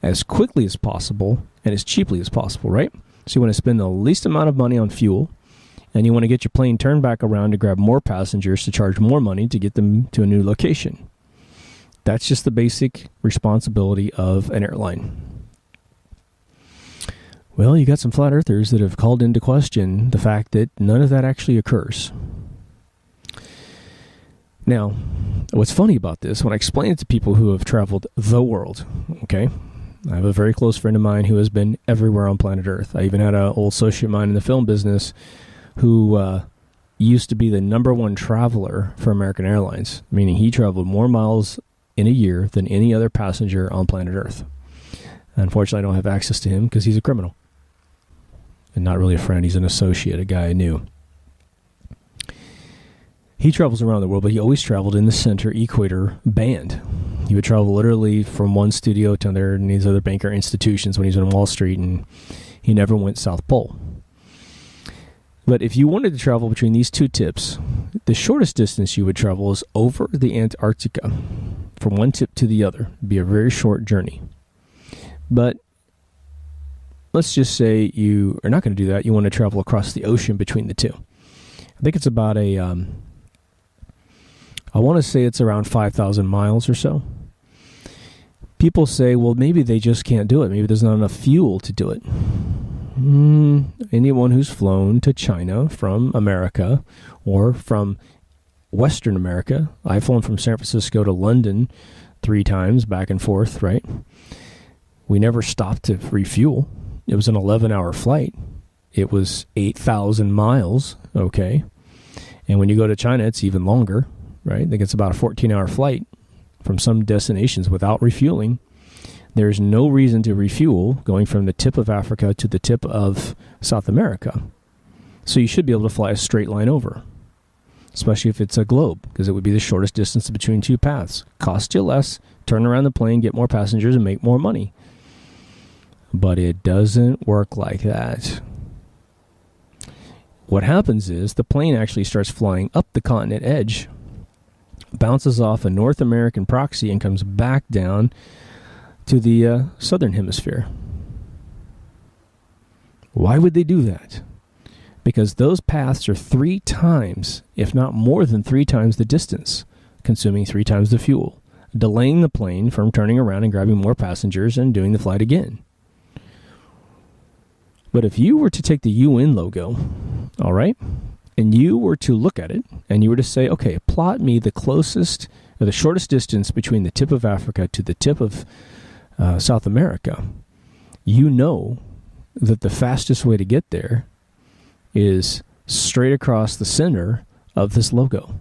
as quickly as possible and as cheaply as possible, right? So you want to spend the least amount of money on fuel, and you want to get your plane turned back around to grab more passengers to charge more money to get them to a new location. That's just the basic responsibility of an airline. Well, you got some flat earthers that have called into question the fact that none of that actually occurs. Now, what's funny about this, when I explain it to people who have traveled the world, okay, I have a very close friend of mine who has been everywhere on planet Earth. I even had an old associate of mine in the film business who used to be the number one traveler for American Airlines, meaning he traveled more miles in a year than any other passenger on planet Earth. Unfortunately, I don't have access to him because he's a criminal. And not really a friend, he's an associate, a guy I knew. He travels around the world, but he always traveled in the center equator band. He would travel literally from one studio to another and these other banker institutions when he was on Wall Street, and he never went South Pole. But if you wanted to travel between these two tips, the shortest distance you would travel is over the Antarctica, from one tip to the other. It'd be a very short journey. But let's just say you are not going to do that. You want to travel across the ocean between the two. I think it's about I want to say it's around 5,000 miles or so. People say, well, maybe they just can't do it. Maybe there's not enough fuel to do it. Anyone who's flown to China from America or from Western America, I've flown from San Francisco to London 3 times back and forth, right? We never stopped to refuel. It was an 11-hour flight. It was 8,000 miles, okay? And when you go to China, it's even longer, right? I think it's about a 14-hour flight from some destinations without refueling. There's no reason to refuel going from the tip of Africa to the tip of South America. So you should be able to fly a straight line over, especially if it's a globe, because it would be the shortest distance between two paths. Cost you less, turn around the plane, get more passengers, and make more money. But it doesn't work like that. What happens is the plane actually starts flying up the continent edge, bounces off a North American proxy, and comes back down to the southern hemisphere. Why would they do that? Because those paths are 3 times, if not more than 3 times the distance, consuming 3 times the fuel, delaying the plane from turning around and grabbing more passengers and doing the flight again. But if you were to take the UN logo, all right, and you were to look at it, and you were to say, okay, plot me the closest, or the shortest distance between the tip of Africa to the tip of South America, you know that the fastest way to get there is straight across the center of this logo,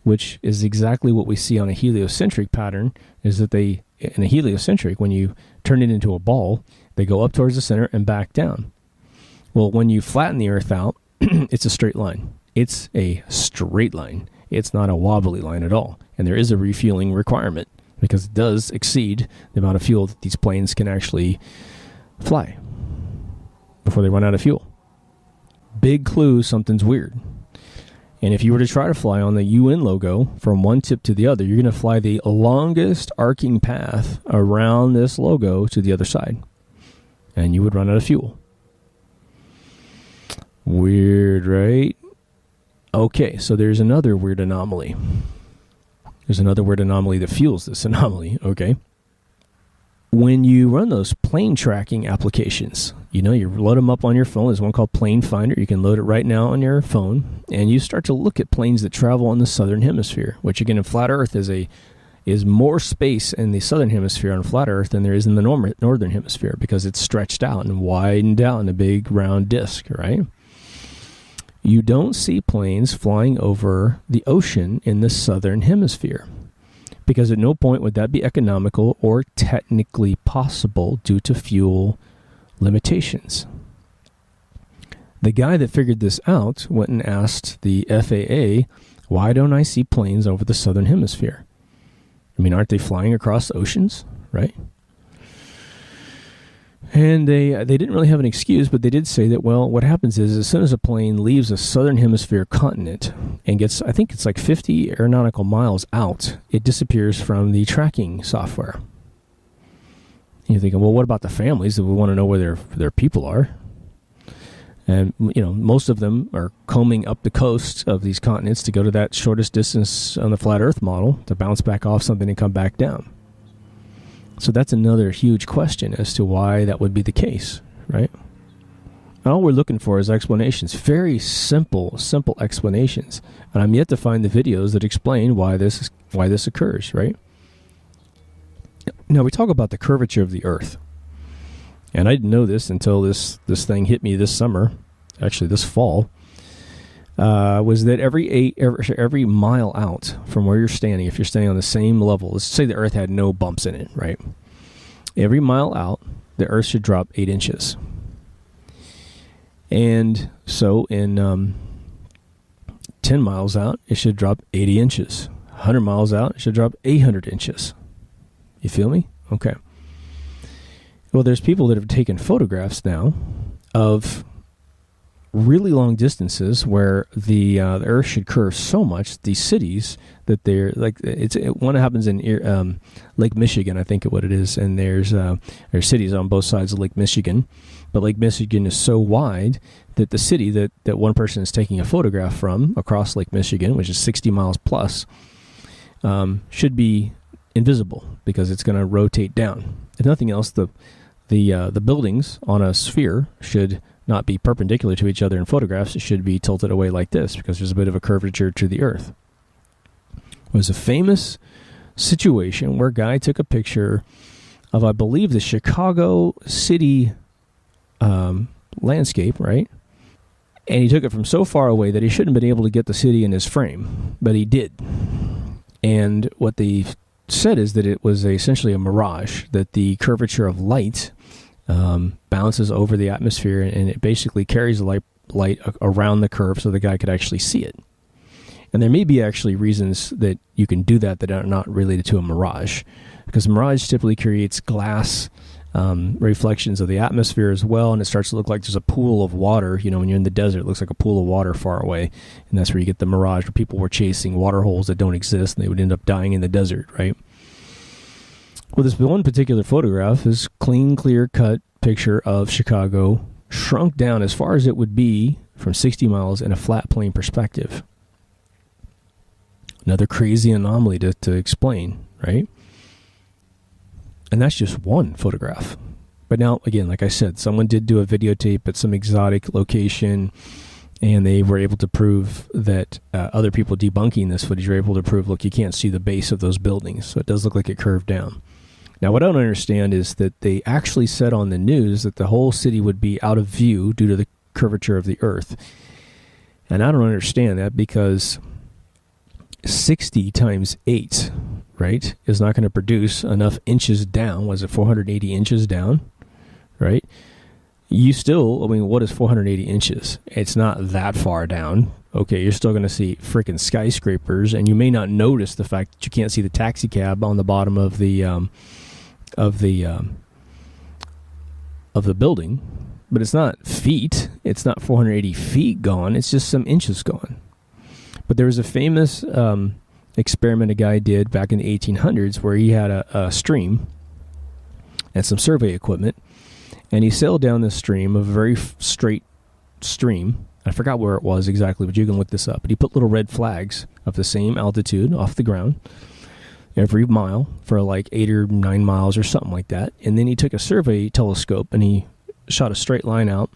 which is exactly what we see on a heliocentric pattern, is that they, in a heliocentric, when you turn it into a ball, they go up towards the center and back down. Well, when you flatten the Earth out, it's a straight line. It's a straight line. It's not a wobbly line at all. And there is a refueling requirement because it does exceed the amount of fuel that these planes can actually fly before they run out of fuel. Big clue, something's weird. And if you were to try to fly on the UN logo from one tip to the other, you're going to fly the longest arcing path around this logo to the other side. And you would run out of fuel. Weird, right? Okay, so there's another weird anomaly. There's another weird anomaly that fuels this anomaly, okay? When you run those plane tracking applications, you know, you load them up on your phone. There's one called Plane Finder. You can load it right now on your phone, and you start to look at planes that travel in the southern hemisphere, which again in flat Earth is more space in the southern hemisphere on flat Earth than there is in the northern hemisphere because it's stretched out and widened out in a big round disk, right? You don't see planes flying over the ocean in the southern hemisphere because at no point would that be economical or technically possible due to fuel limitations. The guy that figured this out went and asked the FAA, why don't I see planes over the southern hemisphere? I mean, aren't they flying across oceans, right? And they didn't really have an excuse, but they did say that, well, what happens is as soon as a plane leaves a southern hemisphere continent and gets, I think it's like 50 aeronautical miles out, it disappears from the tracking software. And you're thinking, well, what about the families that we want to know where their people are? And, most of them are combing up the coast of these continents to go to that shortest distance on the flat Earth model to bounce back off something and come back down. So that's another huge question as to why that would be the case, right? All we're looking for is explanations, very simple explanations. And I'm yet to find the videos that explain why this occurs, right? Now, we talk about the curvature of the Earth. And I didn't know this until this thing hit me this summer, actually this fall, was that every mile out from where you're standing, if you're standing on the same level, let's say the Earth had no bumps in it, right? Every mile out, the Earth should drop 8 inches. And so in 10 miles out, it should drop 80 inches. 100 miles out, it should drop 800 inches. You feel me? Okay. Well, there's people that have taken photographs now of really long distances where the Earth should curve so much, these cities, that they're like, one happens in Lake Michigan, I think what it is, and there's cities on both sides of Lake Michigan, but Lake Michigan is so wide that the city that one person is taking a photograph from across Lake Michigan, which is 60 miles plus, should be invisible because it's going to rotate down. If nothing else, the buildings on a sphere should not be perpendicular to each other in photographs. It should be tilted away like this because there's a bit of a curvature to the Earth. It was a famous situation where a guy took a picture of, I believe, the Chicago city landscape, right? And he took it from so far away that he shouldn't have been able to get the city in his frame, but he did. And what they said is that it was essentially a mirage, that the curvature of light bounces over the atmosphere, and it basically carries the light around the curve so the guy could actually see it. And there may be actually reasons that you can do that are not related to a mirage, because a mirage typically creates glass reflections of the atmosphere as well, and it starts to look like there's a pool of water. When you're in the desert, it looks like a pool of water far away, and that's where you get the mirage, where people were chasing water holes that don't exist, and they would end up dying in the desert, right? Well, this one particular photograph is clean, clear-cut picture of Chicago, shrunk down as far as it would be from 60 miles in a flat plane perspective. Another crazy anomaly to explain, right? And that's just one photograph. But now, again, like I said, someone did do a videotape at some exotic location, and they were able to prove that other people debunking this footage were able to prove, look, you can't see the base of those buildings, so it does look like it curved down. Now, what I don't understand is that they actually said on the news that the whole city would be out of view due to the curvature of the Earth. And I don't understand that, because 60 times 8, right, is not going to produce enough inches down. Was it 480 inches down, right? You still, what is 480 inches? It's not that far down. Okay, you're still going to see freaking skyscrapers, and you may not notice the fact that you can't see the taxi cab on the bottom of the building. But it's not feet. It's not 480 feet gone. It's just some inches gone. But there was a famous experiment a guy did back in the 1800s where he had a stream and some survey equipment, and he sailed down this stream, a very straight stream. I forgot where it was exactly, but you can look this up. But he put little red flags of the same altitude off the ground every mile for like 8 or 9 miles or something like that. And then he took a survey telescope and he shot a straight line out,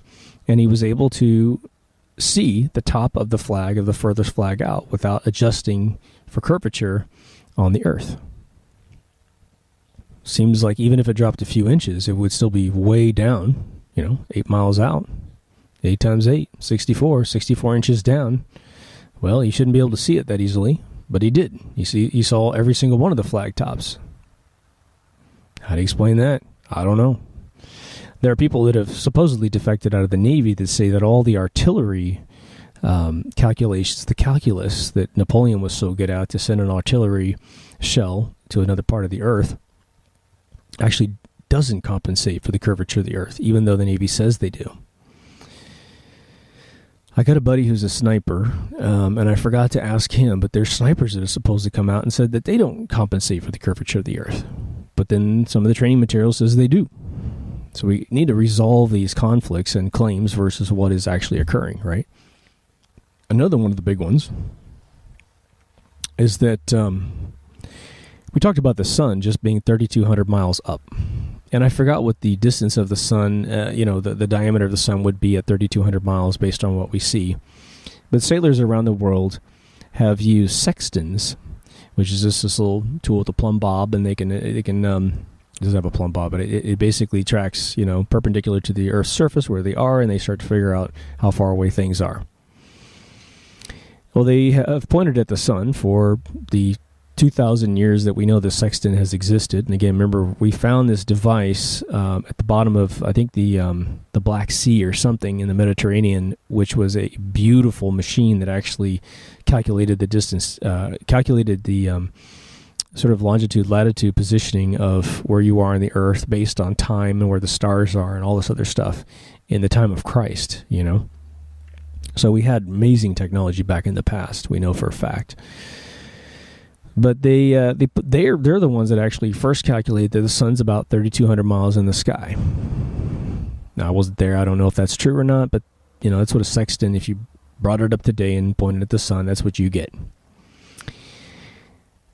and he was able to see the top of the flag of the furthest flag out without adjusting for curvature on the Earth. Seems like even if it dropped a few inches, it would still be way down, 8 miles out. 8 times 8, 64 inches down. Well, he shouldn't be able to see it that easily, but he did. He saw every single one of the flag tops. How do you explain that? I don't know. There are people that have supposedly defected out of the Navy that say that all the artillery calculations, the calculus that Napoleon was so good at to send an artillery shell to another part of the Earth, actually doesn't compensate for the curvature of the Earth, even though the Navy says they do. I got a buddy who's a sniper, and I forgot to ask him, but there's snipers that are supposed to come out and said that they don't compensate for the curvature of the Earth. But then some of the training material says they do. So we need to resolve these conflicts and claims versus what is actually occurring, right? Another one of the big ones is that we talked about the sun just being 3,200 miles up. And I forgot what the distance of the sun, the diameter of the sun would be at 3,200 miles based on what we see. But sailors around the world have used sextants, which is just this little tool with a plumb bob, and they can it doesn't have a plumb bob, but it basically tracks, perpendicular to the Earth's surface where they are, and they start to figure out how far away things are. Well, they have pointed at the sun for the 2,000 years that we know the sextant has existed. And again, remember, we found this device at the bottom of, I think, the Black Sea or something in the Mediterranean, which was a beautiful machine that actually calculated the distance, calculated the sort of longitude, latitude positioning of where you are on the Earth based on time and where the stars are and all this other stuff in the time of Christ, So we had amazing technology back in the past, we know for a fact. But they're the ones that actually first calculated that the sun's about 3,200 miles in the sky. Now, I wasn't there. I don't know if that's true or not, but, that's what a sextant, if you brought it up today and pointed at the sun, that's what you get.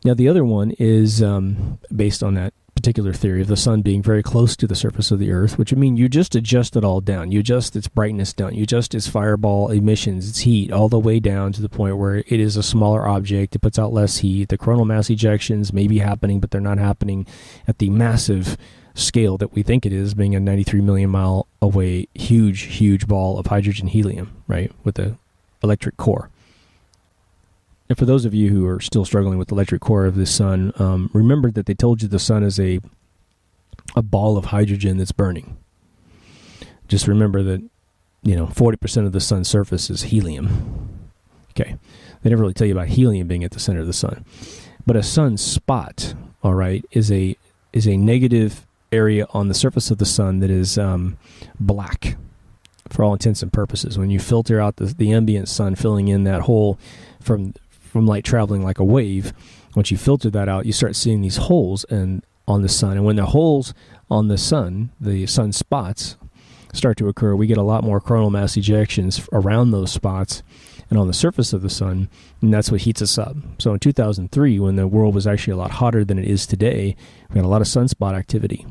Now, the other one is based on that particular theory of the sun being very close to the surface of the Earth, which would mean you just adjust it all down. You adjust its brightness down. You adjust its fireball emissions, its heat, all the way down to the point where it is a smaller object. It puts out less heat. The coronal mass ejections may be happening, but they're not happening at the massive scale that we think it is, being a 93 million mile away, huge ball of hydrogen helium, right, with the electric core. And for those of you who are still struggling with the electric core of the sun, remember that they told you the sun is a ball of hydrogen that's burning. Just remember that, 40% of the sun's surface is helium. Okay. They never really tell you about helium being at the center of the sun. But a sunspot, all right, is a negative area on the surface of the sun that is black for all intents and purposes. When you filter out the ambient sun filling in that hole from light traveling like a wave, once you filter that out, you start seeing these holes on the sun. And when the holes on the sun, the sunspots, start to occur, we get a lot more coronal mass ejections around those spots and on the surface of the sun, and that's what heats us up. So in 2003, when the world was actually a lot hotter than it is today, we had a lot of sunspot activity.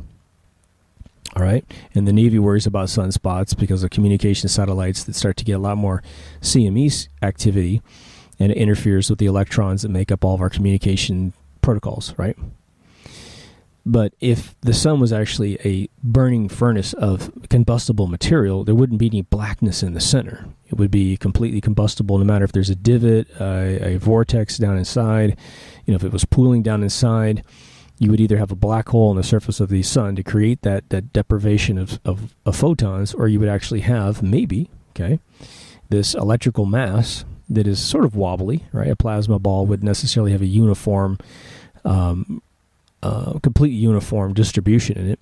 All right, and the Navy worries about sunspots because of communication satellites that start to get a lot more CME activity, and it interferes with the electrons that make up all of our communication protocols, right? But if the sun was actually a burning furnace of combustible material, there wouldn't be any blackness in the center. It would be completely combustible no matter if there's a divot, a vortex down inside. If it was pooling down inside, you would either have a black hole on the surface of the sun to create that deprivation of photons, or you would actually have, maybe, this electrical mass that is sort of wobbly, right? A plasma ball would necessarily have a uniform, complete uniform distribution in it.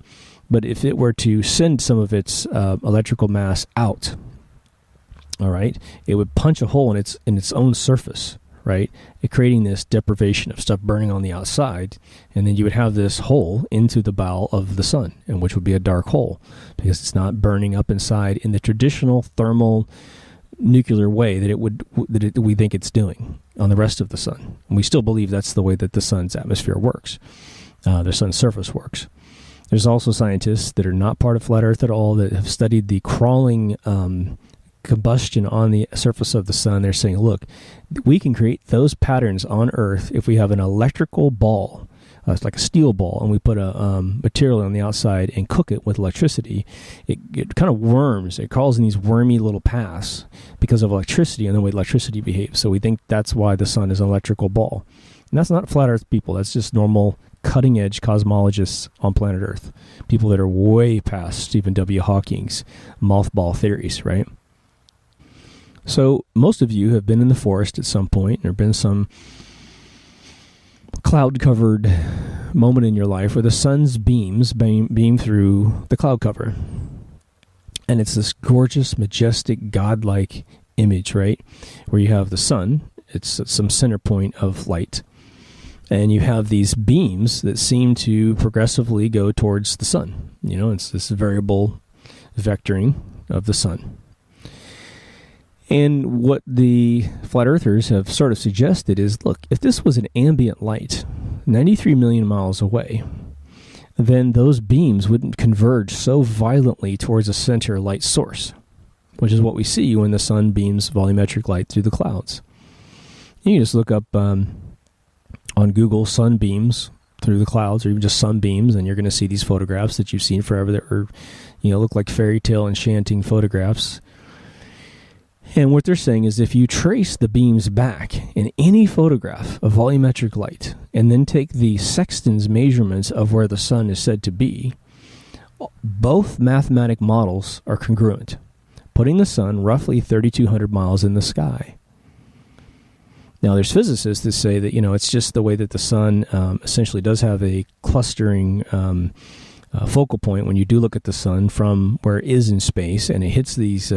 But if it were to send some of its electrical mass out, all right, it would punch a hole in its own surface, right? Creating this deprivation of stuff burning on the outside, and then you would have this hole into the bowel of the sun, and which would be a dark hole because it's not burning up inside in the traditional thermal nuclear way that we think it's doing on the rest of the sun. And we still believe that's the way that the sun's atmosphere works, the sun's surface works. There's also scientists that are not part of Flat Earth at all that have studied the crawling combustion on the surface of the sun. They're saying, look, we can create those patterns on Earth if we have an electrical ball. It's like a steel ball, and we put a material on the outside and cook it with electricity. It kind of worms. It crawls in these wormy little paths because of electricity and the way electricity behaves. So we think that's why the sun is an electrical ball. And that's not Flat Earth people. That's just normal cutting-edge cosmologists on planet Earth. People that are way past Stephen W. Hawking's mothball theories, right? So most of you have been in the forest at some point. There have been some cloud-covered moment in your life where the sun's beams beam through the cloud cover. And it's this gorgeous, majestic, godlike image, right? Where you have the sun, it's at some center point of light. And you have these beams that seem to progressively go towards the sun. You know, it's this variable vectoring of the sun. And what the flat earthers have sort of suggested is, look, if this was an ambient light 93 million miles away, then those beams wouldn't converge so violently towards a center light source, which is what we see when the sun beams volumetric light through the clouds. You can just look up on Google sunbeams through the clouds, or even just sunbeams, and you're going to see these photographs that you've seen forever that are, look like fairy tale enchanting photographs. And what they're saying is if you trace the beams back in any photograph of volumetric light and then take the sextant's measurements of where the sun is said to be, both mathematic models are congruent, putting the sun roughly 3,200 miles in the sky. Now, there's physicists that say that, it's just the way that the sun essentially does have a clustering focal point when you do look at the sun from where it is in space, and it hits these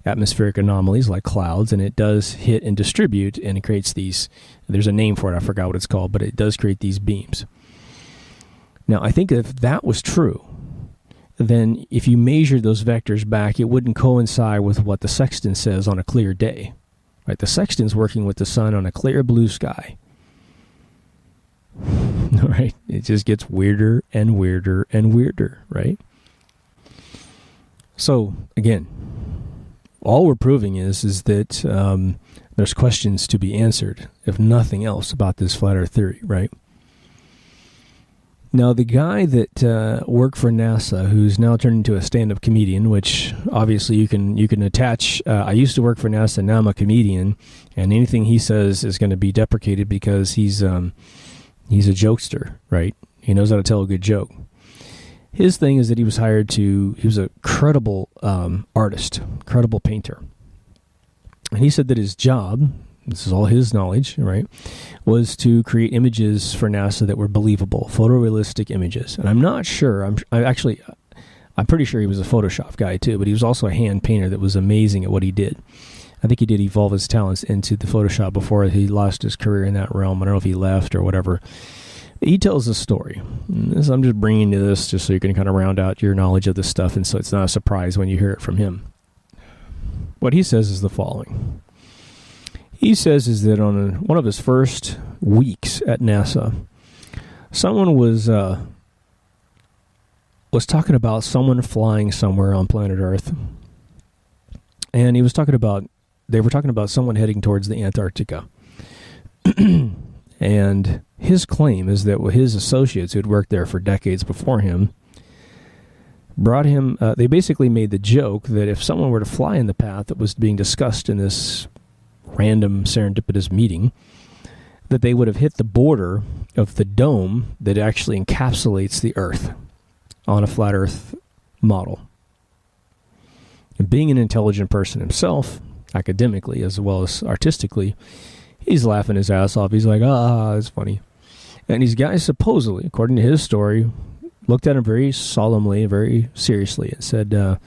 atmospheric anomalies like clouds, and it does hit and distribute, and it creates these, there's a name for it, I forgot what it's called, but it does create these beams. Now, I think if that was true, then if you measured those vectors back, it wouldn't coincide with what the sextant says on a clear day. Right? The sextant's working with the sun on a clear blue sky. All right? It just gets weirder and weirder and weirder, right? So, again, all we're proving is that there's questions to be answered, if nothing else, about this flat earth theory, right? Now, the guy that worked for NASA, who's now turned into a stand-up comedian, which obviously you can attach. I used to work for NASA, now I'm a comedian, and anything he says is going to be deprecated because he's a jokester, right? He knows how to tell a good joke. His thing is that he was a credible artist, credible painter. And he said that his job, this is all his knowledge, right, was to create images for NASA that were believable, photorealistic images. And I'm not sure, I'm pretty sure he was a Photoshop guy too, but he was also a hand painter that was amazing at what he did. I think he did evolve his talents into the Photoshop before he lost his career in that realm. I don't know if he left or whatever. He tells a story. I'm just bringing you this just so you can kind of round out your knowledge of this stuff, and so it's not a surprise when you hear it from him. What he says is the following. He says is that on one of his first weeks at NASA, someone was talking about someone flying somewhere on planet Earth, and they were talking about someone heading towards the Antarctica. And his claim is that his associates who had worked there for decades before him brought him. They basically made the joke that if someone were to fly in the path that was being discussed in this random serendipitous meeting, that they would have hit the border of the dome that actually encapsulates the Earth on a flat Earth model. And being an intelligent person himself, academically as well as artistically, he's laughing his ass off. He's like, it's funny. And these guys supposedly, according to his story, looked at him very solemnly, very seriously, and said,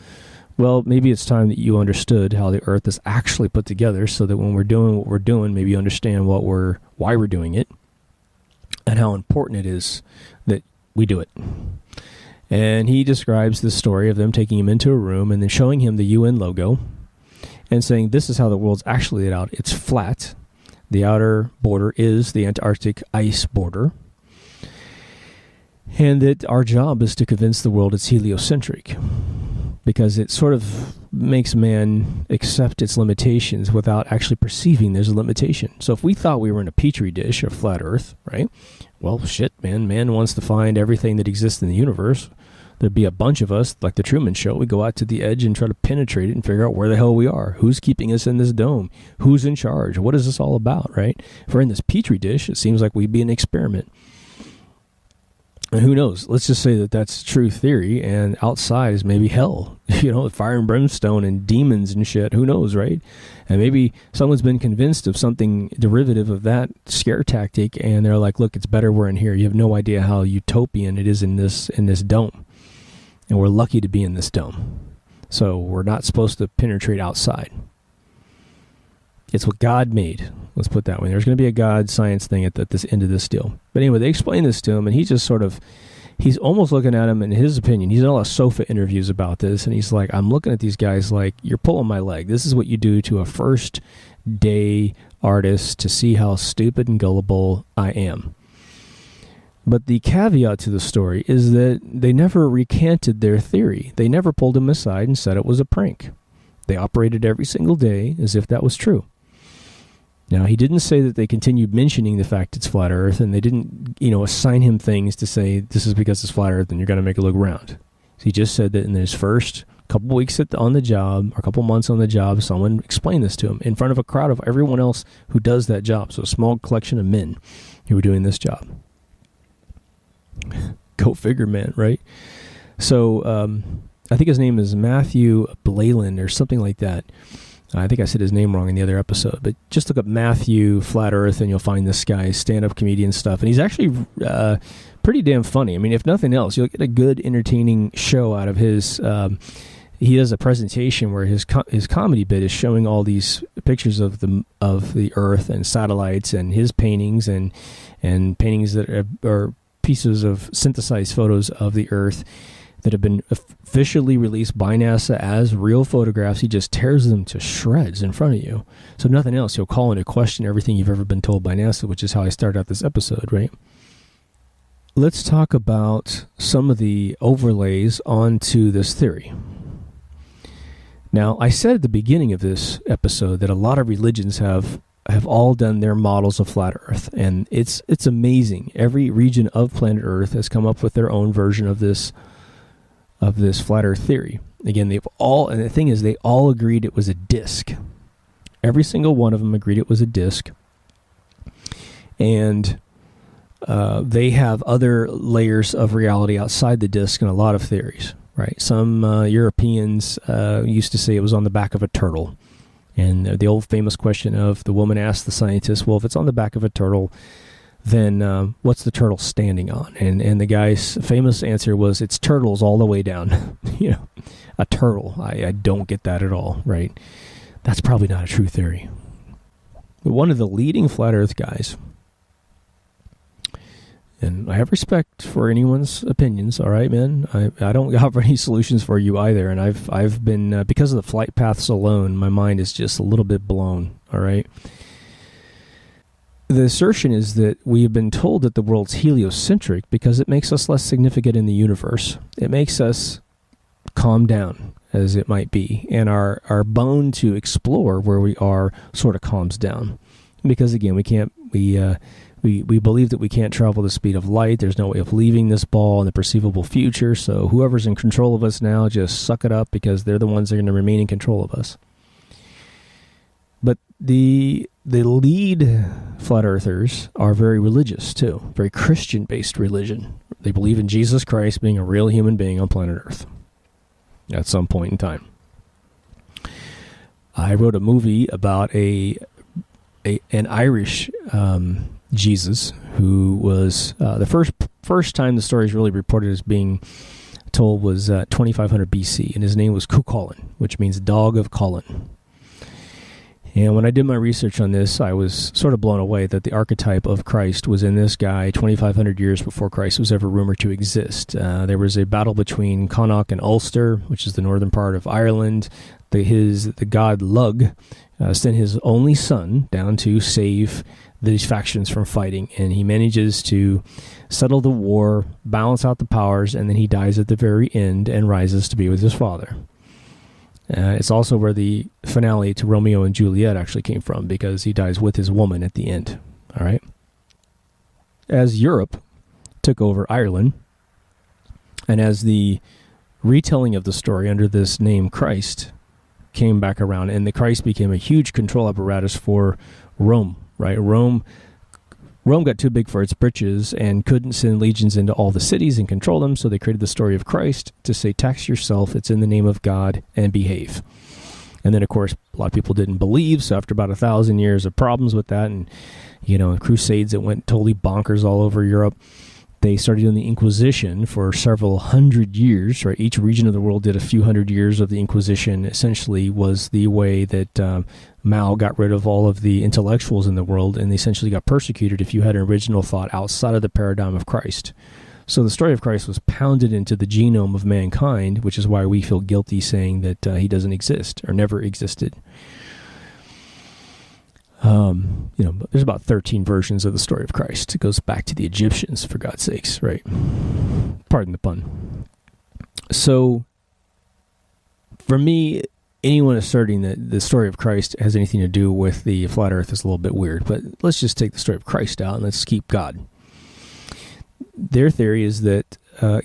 well, maybe it's time that you understood how the Earth is actually put together so that when we're doing what we're doing, maybe you understand why we're doing it and how important it is that we do it. And he describes the story of them taking him into a room and then showing him the UN logo and saying, this is how the world's actually laid out. It's flat. The outer border is the Antarctic ice border. And that our job is to convince the world it's heliocentric, because it sort of makes man accept its limitations without actually perceiving there's a limitation. So if we thought we were in a petri dish of flat Earth, right? Well, shit, man. Man wants to find everything that exists in the universe. There'd be a bunch of us, like the Truman Show. We go out to the edge and try to penetrate it and figure out where the hell we are. Who's keeping us in this dome? Who's in charge? What is this all about, right? If we're in this petri dish, it seems like we'd be an experiment. And who knows? Let's just say that that's true theory, and outside is maybe hell, fire and brimstone and demons and shit. Who knows, right? And maybe someone's been convinced of something derivative of that scare tactic, and they're like, look, it's better we're in here. You have no idea how utopian it is in this dome. And we're lucky to be in this dome. So we're not supposed to penetrate outside. It's what God made. Let's put it that way. There's going to be a God science thing at this end of this deal. But anyway, they explain this to him, and he just he's almost looking at him in his opinion. He's done a lot of sofa interviews about this, and he's like, I'm looking at these guys like, you're pulling my leg. This is what you do to a first-day artist to see how stupid and gullible I am. But the caveat to the story is that they never recanted their theory. They never pulled him aside and said it was a prank. They operated every single day as if that was true. Now, he didn't say that they continued mentioning the fact it's flat Earth, and they didn't, assign him things to say, this is because it's flat Earth and you're going to make it look round. So he just said that in his first couple weeks on the job, or a couple months on the job, someone explained this to him in front of a crowd of everyone else who does that job. So a small collection of men who were doing this job. Go figure, man, right? So I think his name is Matthew Blayland or something like that. I think I said his name wrong in the other episode, but just look up Matthew Flat Earth and you'll find this guy's stand-up comedian stuff. And he's actually pretty damn funny. I mean, if nothing else, you'll get a good, entertaining show out of his. He does a presentation where his comedy bit is showing all these pictures of the Earth and satellites and his paintings and paintings that are pieces of synthesized photos of the Earth that have been officially released by NASA as real photographs. He just tears them to shreds in front of you. So if nothing else, he'll call into question everything you've ever been told by NASA, which is how I started out this episode, right? Let's talk about some of the overlays onto this theory. Now, I said at the beginning of this episode that a lot of religions have all done their models of flat Earth, and it's amazing. Every region of planet Earth has come up with their own version of this flat Earth theory. Again, and the thing is, they all agreed it was a disk. Every single one of them agreed it was a disk. And they have other layers of reality outside the disk in a lot of theories, right? Some Europeans used to say it was on the back of a turtle. And the old famous question of the woman asked the scientist, well, if it's on the back of a turtle, then what's the turtle standing on? And the guy's famous answer was, it's turtles all the way down. A turtle. I don't get that at all, right? That's probably not a true theory. But one of the leading flat Earth guys, and I have respect for anyone's opinions, all right, man? I don't offer any solutions for you either, and I've been, because of the flight paths alone, my mind is just a little bit blown, all right? The assertion is that we have been told that the world's heliocentric because it makes us less significant in the universe. It makes us calm down, as it might be, and our bone to explore where we are sort of calms down. Because again, we believe that we can't travel the speed of light. There's no way of leaving this ball in the perceivable future. So whoever's in control of us now, just suck it up because they're the ones that are going to remain in control of us. But the lead flat earthers are very religious too, very Christian-based religion. They believe in Jesus Christ being a real human being on planet Earth at some point in time. I wrote a movie about an Irish Jesus who was the first time the story is really reported as being told was 2500 BC, and his name was Cuchulainn, which means dog of Cullen. And when I did my research on this, I was sort of blown away that the archetype of Christ was in this guy 2,500 years before Christ was ever rumored to exist. There was a battle between Connacht and Ulster, which is the northern part of Ireland. The god Lugh sent his only son down to save these factions from fighting, and he manages to settle the war, balance out the powers, and then he dies at the very end and rises to be with his father. It's also where the finale to Romeo and Juliet actually came from, because he dies with his woman at the end. All right. As Europe took over Ireland, and as the retelling of the story under this name Christ came back around, and the Christ became a huge control apparatus for Rome, right? Rome Rome got too big for its britches and couldn't send legions into all the cities and control them, so they created the story of Christ to say, tax yourself, it's in the name of God, and behave. And then, of course, a lot of people didn't believe, so after about 1,000 years of problems with that, and, crusades that went totally bonkers all over Europe, they started doing the Inquisition for several hundred years, right? Each region of the world did a few hundred years of the Inquisition. Essentially was the way that Mao got rid of all of the intellectuals in the world, and they essentially got persecuted if you had an original thought outside of the paradigm of Christ. So the story of Christ was pounded into the genome of mankind, which is why we feel guilty saying that he doesn't exist or never existed. There's about 13 versions of the story of Christ. It goes back to the Egyptians, for God's sakes, right? Pardon the pun. So, for me, anyone asserting that the story of Christ has anything to do with the flat earth is a little bit weird, but let's just take the story of Christ out and let's keep God. Their theory is that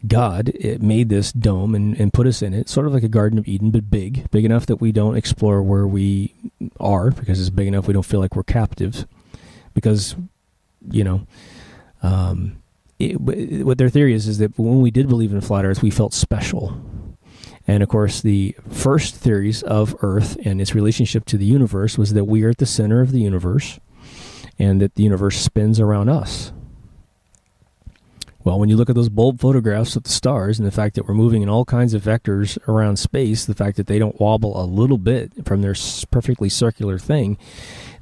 God made this dome and put us in it, sort of like a Garden of Eden, but big enough that we don't explore where we are, because it's big enough we don't feel like we're captives. Because, what their theory is that when we did believe in flat earth, we felt special. And of course, the first theories of Earth and its relationship to the universe was that we are at the center of the universe and that the universe spins around us. Well, when you look at those bold photographs of the stars and the fact that we're moving in all kinds of vectors around space, the fact that they don't wobble a little bit from their perfectly circular thing,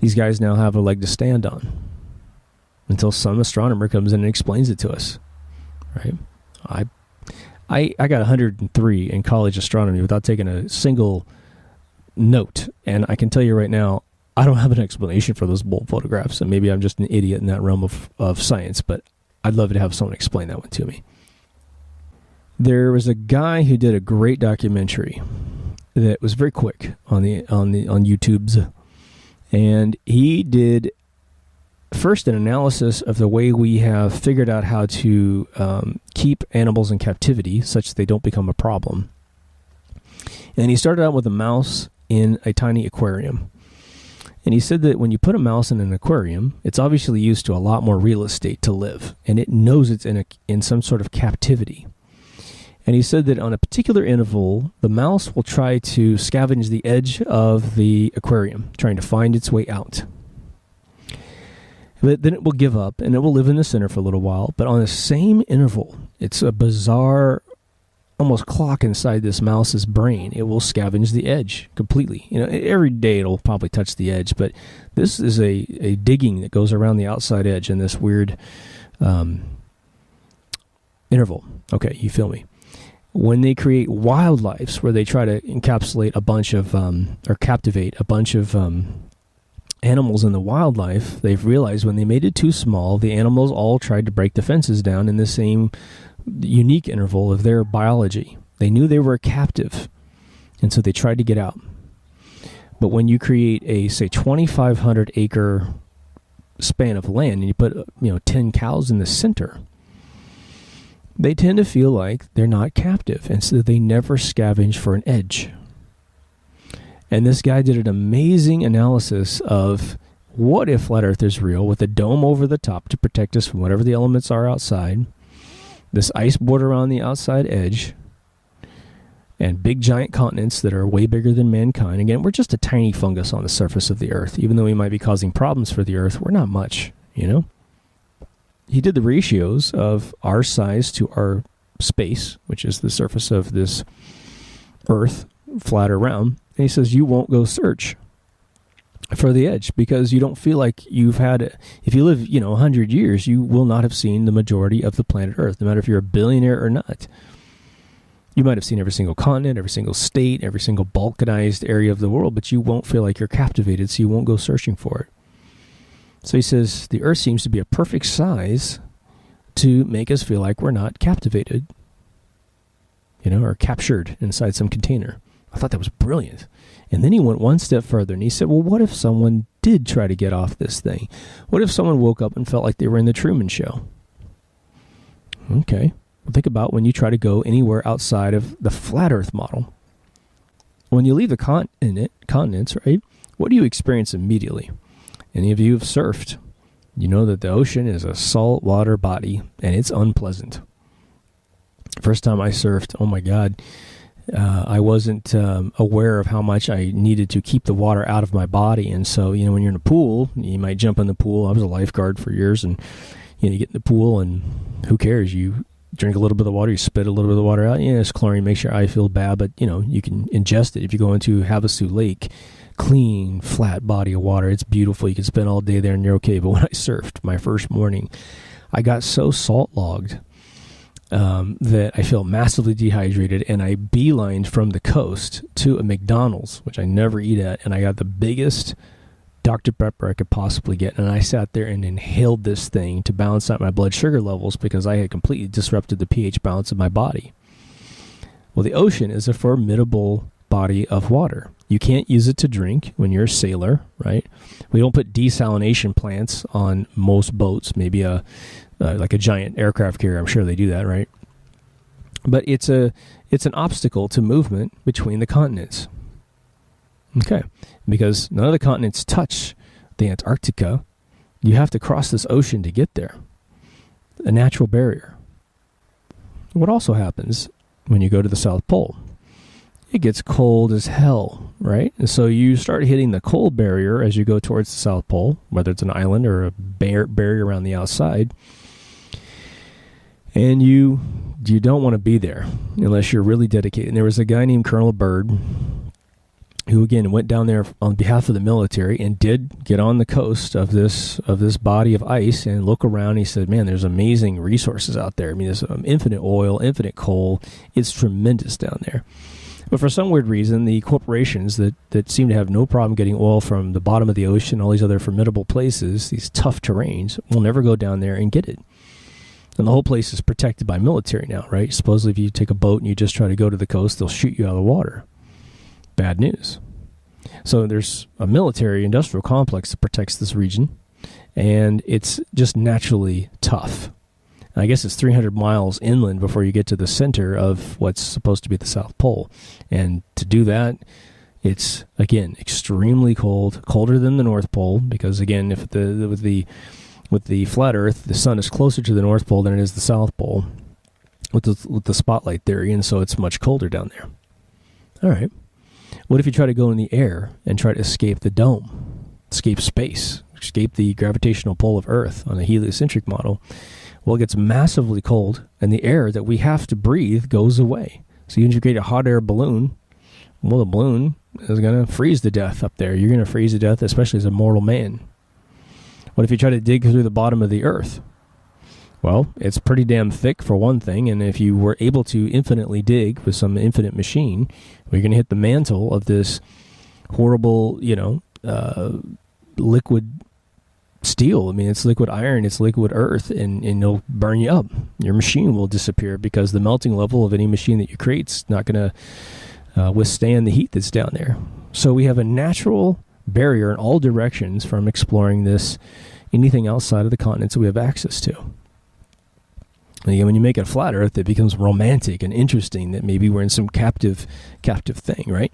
these guys now have a leg to stand on until some astronomer comes in and explains it to us, right? I got 103 in college astronomy without taking a single note, and I can tell you right now, I don't have an explanation for those bold photographs, and maybe I'm just an idiot in that realm of science, but I'd love to have someone explain that one to me. There was a guy who did a great documentary that was very quick on YouTube's, and he did first an analysis of the way we have figured out how to keep animals in captivity such that they don't become a problem. And he started out with a mouse in a tiny aquarium. And he said that when you put a mouse in an aquarium, it's obviously used to a lot more real estate to live, and it knows it's in some sort of captivity. And he said that on a particular interval, the mouse will try to scavenge the edge of the aquarium, trying to find its way out. But then it will give up, and it will live in the center for a little while. But on the same interval, it's a bizarre almost clock inside this mouse's brain. It will scavenge the edge completely. Every day it'll probably touch the edge, but this is a digging that goes around the outside edge in this weird interval. Okay, you feel me? When they create wildlife where they try to encapsulate a bunch of, or captivate a bunch of animals in the wildlife, they've realized when they made it too small, the animals all tried to break the fences down in the same unique interval of their biology. They knew they were captive, and so they tried to get out. But when you create a, say, 2,500 acre span of land and you put 10 cows in the center, they tend to feel like they're not captive, and so they never scavenge for an edge. And this guy did an amazing analysis of what if flat earth is real, with a dome over the top to protect us from whatever the elements are outside, this ice border on the outside edge, and big giant continents that are way bigger than mankind. Again, we're just a tiny fungus on the surface of the earth. Even though we might be causing problems for the earth, we're not much, He did the ratios of our size to our space, which is the surface of this earth, flat or round. And he says you won't go search for the edge because you don't feel like you've had it. If you live, 100 years, you will not have seen the majority of the planet Earth, no matter if you're a billionaire or not. You might have seen every single continent, every single state, every single balkanized area of the world, but you won't feel like you're captivated, so you won't go searching for it. So he says the Earth seems to be a perfect size to make us feel like we're not captivated, or captured inside some container. I thought that was brilliant. And then he went one step further and he said, well, what if someone did try to get off this thing? What if someone woke up and felt like they were in the Truman Show? Okay. Well, think about when you try to go anywhere outside of the flat earth model. When you leave the continents, right? What do you experience immediately? Any of you have surfed? you know that the ocean is a saltwater body, and it's unpleasant. First time I surfed, oh my God, I wasn't aware of how much I needed to keep the water out of my body. And so, when you're in a pool, you might jump in the pool. I was a lifeguard for years, and you get in the pool, and who cares? You drink a little bit of the water, you spit a little bit of the water out. It's chlorine, makes your eye feel bad, but you can ingest it. If you go into Havasu Lake, clean, flat body of water, it's beautiful. You can spend all day there and you're okay. But when I surfed my first morning, I got so salt logged that I felt massively dehydrated, and I beelined from the coast to a McDonald's, which I never eat at, and I got the biggest Dr. Pepper I could possibly get, and I sat there and inhaled this thing to balance out my blood sugar levels because I had completely disrupted the pH balance of my body. Well, the ocean is a formidable body of water. You can't use it to drink when you're a sailor, right? We don't put desalination plants on most boats, maybe like a giant aircraft carrier. I'm sure they do that, right? But it's an obstacle to movement between the continents. Okay, because none of the continents touch the Antarctica. You have to cross this ocean to get there. A natural barrier. What also happens when you go to the South Pole? It gets cold as hell, right? And so you start hitting the cold barrier as you go towards the South Pole, whether it's an island or a barrier around the outside. And you don't want to be there unless you're really dedicated. And there was a guy named Colonel Byrd who, again, went down there on behalf of the military and did get on the coast of this body of ice and look around. He said, man, there's amazing resources out there. I mean, there's infinite oil, infinite coal. It's tremendous down there. But for some weird reason, the corporations that seem to have no problem getting oil from the bottom of the ocean, all these other formidable places, these tough terrains, will never go down there and get it. And the whole place is protected by military now, right? Supposedly if you take a boat and you just try to go to the coast, they'll shoot you out of the water. Bad news. So there's a military industrial complex that protects this region, and it's just naturally tough. I guess it's 300 miles inland before you get to the center of what's supposed to be the South Pole. And to do that, it's, again, extremely cold, colder than the North Pole, because, again, with the flat Earth, the sun is closer to the North Pole than it is the South Pole with the spotlight theory, and so it's much colder down there. All right. What if you try to go in the air and try to escape the dome, escape space, escape the gravitational pull of Earth on a heliocentric model? Well, it gets massively cold, and the air that we have to breathe goes away. So you integrate a hot air balloon. Well, the balloon is going to freeze to death up there. You're going to freeze to death, especially as a mortal man. What if you try to dig through the bottom of the Earth? Well, it's pretty damn thick for one thing, and if you were able to infinitely dig with some infinite machine, you're going to hit the mantle of this horrible, liquid steel. I mean, it's liquid iron, it's liquid earth, and it'll burn you up. Your machine will disappear because the melting level of any machine that you create is not going to withstand the heat that's down there. So we have a natural barrier in all directions from exploring anything outside of the continents that we have access to. And again, when you make it flat Earth, it becomes romantic and interesting that maybe we're in some captive thing, right?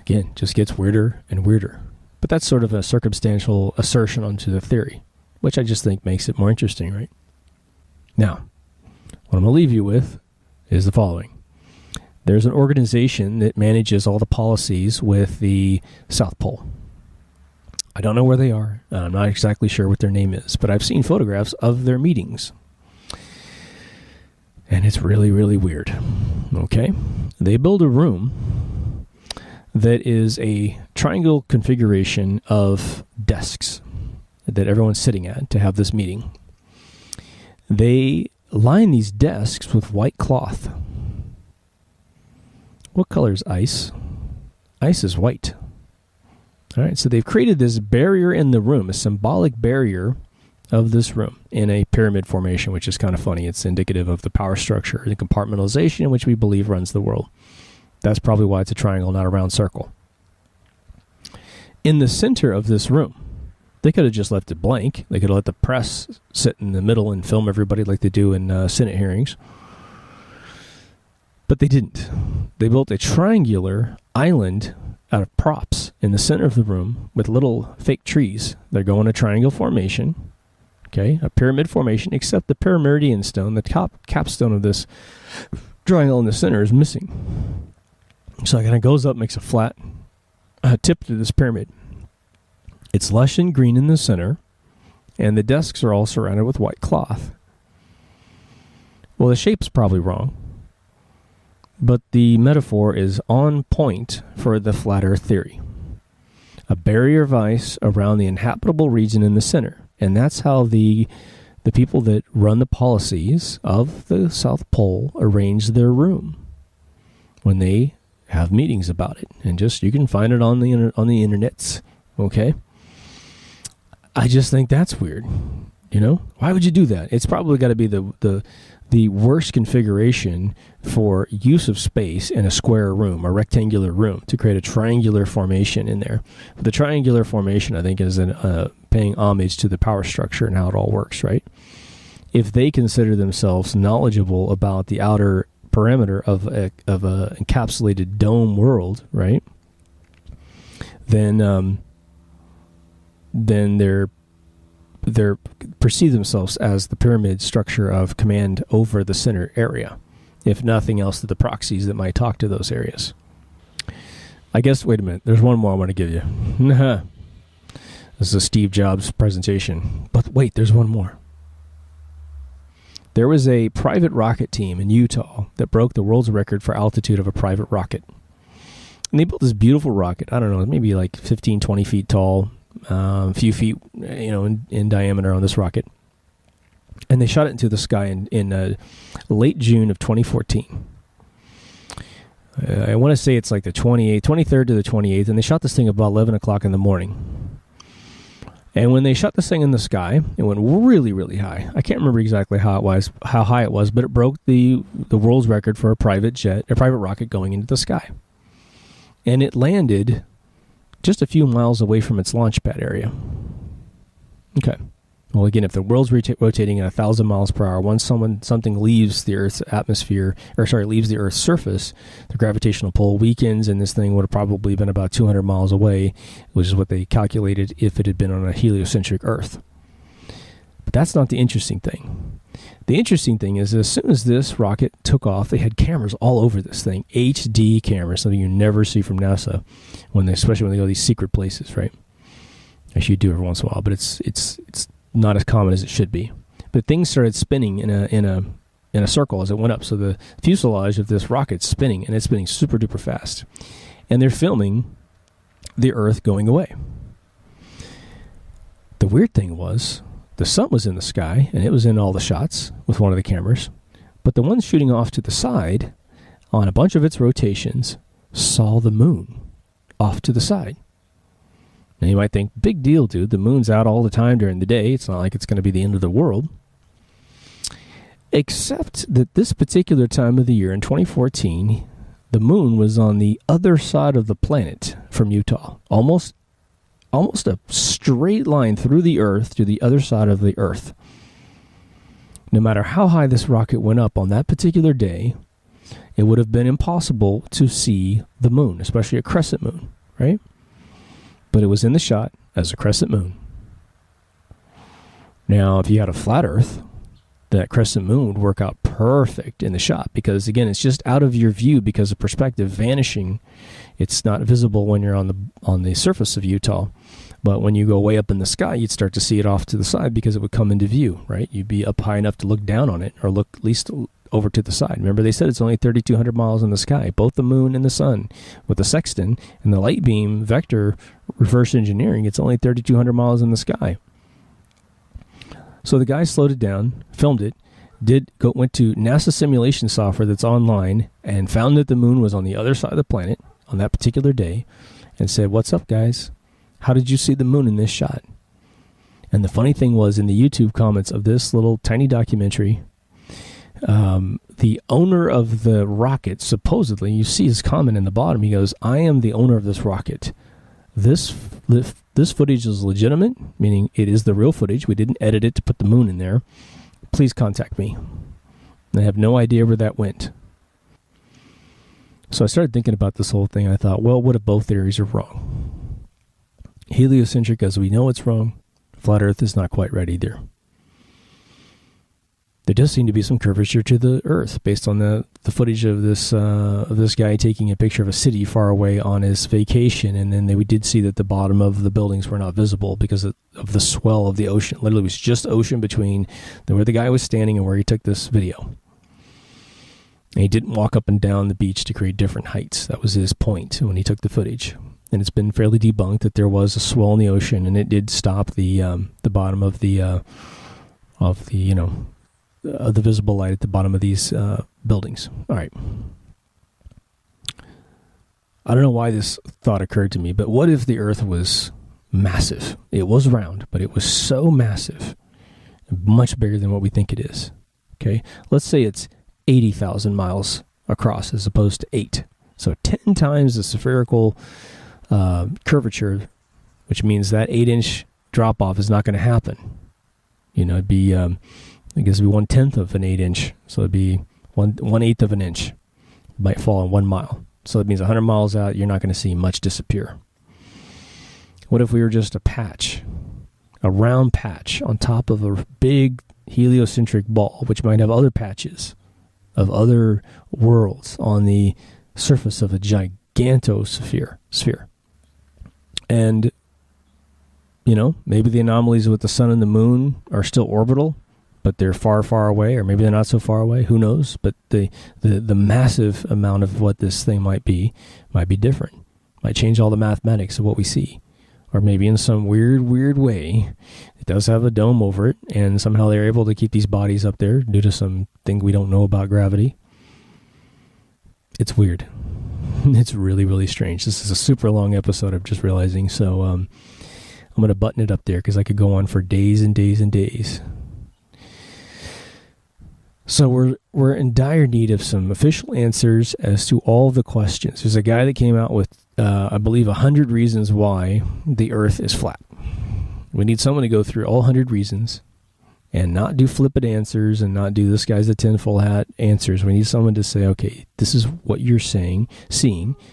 Again, just gets weirder and weirder. But that's sort of a circumstantial assertion onto the theory, which I just think makes it more interesting, right? Now, what I'm going to leave you with is the following. There's an organization that manages all the policies with the South Pole. I don't know where they are. I'm not exactly sure what their name is, but I've seen photographs of their meetings. And it's really, really weird. Okay? They build a room that is a triangle configuration of desks that everyone's sitting at to have this meeting. They line these desks with white cloth. What color is ice? Ice is white. All right, so they've created this barrier in the room, a symbolic barrier of this room in a pyramid formation, which is kind of funny. It's indicative of the power structure and compartmentalization in which we believe runs the world. That's probably why it's a triangle, not a round circle. In the center of this room, they could have just left it blank. They could have let the press sit in the middle and film everybody like they do in Senate hearings. But they didn't. They built a triangular island out of props in the center of the room with little fake trees. They're going a triangle formation, okay, a pyramid formation, except the pyramidal stone, the capstone of this triangle in the center, is missing. So it kind of goes up, makes a flat tip to this pyramid. It's lush and green in the center, and the desks are all surrounded with white cloth. Well, the shape's probably wrong, but the metaphor is on point for the flat earth theory. A barrier of ice around the inhabitable region in the center. And that's how the people that run the policies of the South Pole arrange their room when they have meetings about it. And just, you can find it on the internets, okay? I just think that's weird. You know, why would you do that? It's probably got to be the worst configuration for use of space in a square room, a rectangular room, to create a triangular formation in there. But the triangular formation, I think, is paying homage to the power structure and how it all works, right? If they consider themselves knowledgeable about the outer parameter of a encapsulated dome world, right? Then they perceive themselves as the pyramid structure of command over the center area, if nothing else, to the proxies that might talk to those areas. I guess, wait a minute, there's one more I want to give you. This is a Steve Jobs presentation. But wait, there's one more. There was a private rocket team in Utah that broke the world's record for altitude of a private rocket. And they built this beautiful rocket, I don't know, maybe like 15, 20 feet tall, a few feet, in diameter on this rocket. And they shot it into the sky in late June of 2014. I want to say it's like the 23rd to the 28th, and they shot this thing about 11 o'clock in the morning. And when they shot this thing in the sky, it went really, really high. I can't remember exactly how high it was, but it broke the world's record for a private rocket going into the sky. And it landed just a few miles away from its launch pad area. Okay. Well, again, if the world's rotating at 1,000 miles per hour, once something leaves the Earth's atmosphere, leaves the Earth's surface, the gravitational pull weakens, and this thing would have probably been about 200 miles away, which is what they calculated if it had been on a heliocentric Earth. But that's not the interesting thing. The interesting thing is, as soon as this rocket took off, they had cameras all over this thing, HD cameras, something you never see from NASA, especially when they go to these secret places, right? Actually, you do every once in a while, but it's not as common as it should be. But things started spinning in a circle as it went up. So the fuselage of this rocket's spinning, and it's spinning super duper fast. And they're filming the Earth going away. The weird thing was, the sun was in the sky, and it was in all the shots with one of the cameras. But the one shooting off to the side, on a bunch of its rotations, saw the moon off to the side. Now you might think, big deal, dude. The moon's out all the time during the day. It's not like it's going to be the end of the world. Except that this particular time of the year, in 2014, the moon was on the other side of the planet from Utah. Almost a straight line through the Earth to the other side of the Earth. No matter how high this rocket went up on that particular day, it would have been impossible to see the moon, especially a crescent moon, right? But it was in the shot as a crescent moon. Now, if you had a flat Earth, that crescent moon would work out perfect in the shot because, again, it's just out of your view because of perspective vanishing. It's not visible when you're on the surface of Utah. But when you go way up in the sky, you'd start to see it off to the side because it would come into view, right? You'd be up high enough to look down on it or look at least over to the side. Remember, they said it's only 3,200 miles in the sky, both the moon and the sun. With the sextant and the light beam vector reverse engineering, it's only 3,200 miles in the sky. So the guy slowed it down, filmed it, went to NASA simulation software that's online and found that the moon was on the other side of the planet on that particular day and said, "What's up, guys? How did you see the moon in this shot?" And the funny thing was, in the YouTube comments of this little tiny documentary, the owner of the rocket, supposedly, you see his comment in the bottom, he goes, "I am the owner of this rocket. This footage is legitimate," meaning it is the real footage. We didn't edit it to put the moon in there. "Please contact me." And I have no idea where that went. So I started thinking about this whole thing. I thought, well, what if both theories are wrong? Heliocentric, as we know, it's wrong. Flat Earth is not quite right either. There does seem to be some curvature to the Earth based on the footage of this guy taking a picture of a city far away on his vacation, and then we did see that the bottom of the buildings were not visible because of the swell of the ocean. Literally, it was just ocean between where the guy was standing and where he took this video. And he didn't walk up and down the beach to create different heights. That was his point when he took the footage. And it's been fairly debunked that there was a swell in the ocean, and it did stop the bottom of the visible light at the bottom of these buildings. All right. I don't know why this thought occurred to me, but what if the Earth was massive? It was round, but it was so massive, much bigger than what we think it is. Okay, let's say it's 80,000 miles across as opposed to 8. So 10 times the spherical curvature, which means that 8-inch drop-off is not going to happen. It'd be, I guess it'd be 1/10 of an 8-inch. So it'd be 1/8 of an inch. It might fall in 1 mile. So it means 100 miles out, you're not going to see much disappear. What if we were just a patch, a round patch on top of a big heliocentric ball, which might have other patches of other worlds on the surface of a gigantosphere? And, maybe the anomalies with the sun and the moon are still orbital, but they're far, far away, or maybe they're not so far away. Who knows? But the massive amount of what this thing might be different. Might change all the mathematics of what we see. Or maybe in some weird way, it does have a dome over it, and somehow they're able to keep these bodies up there due to something we don't know about gravity. It's weird. It's really, really strange. This is a super long episode, I'm just realizing, so I'm going to button it up there because I could go on for days and days and days. So we're in dire need of some official answers as to all the questions. There's a guy that came out with, I believe, 100 reasons why the Earth is flat. We need someone to go through all 100 reasons and not do flippant answers and not do this guy's a tinfoil hat answers. We need someone to say, okay, this is what you're seeing.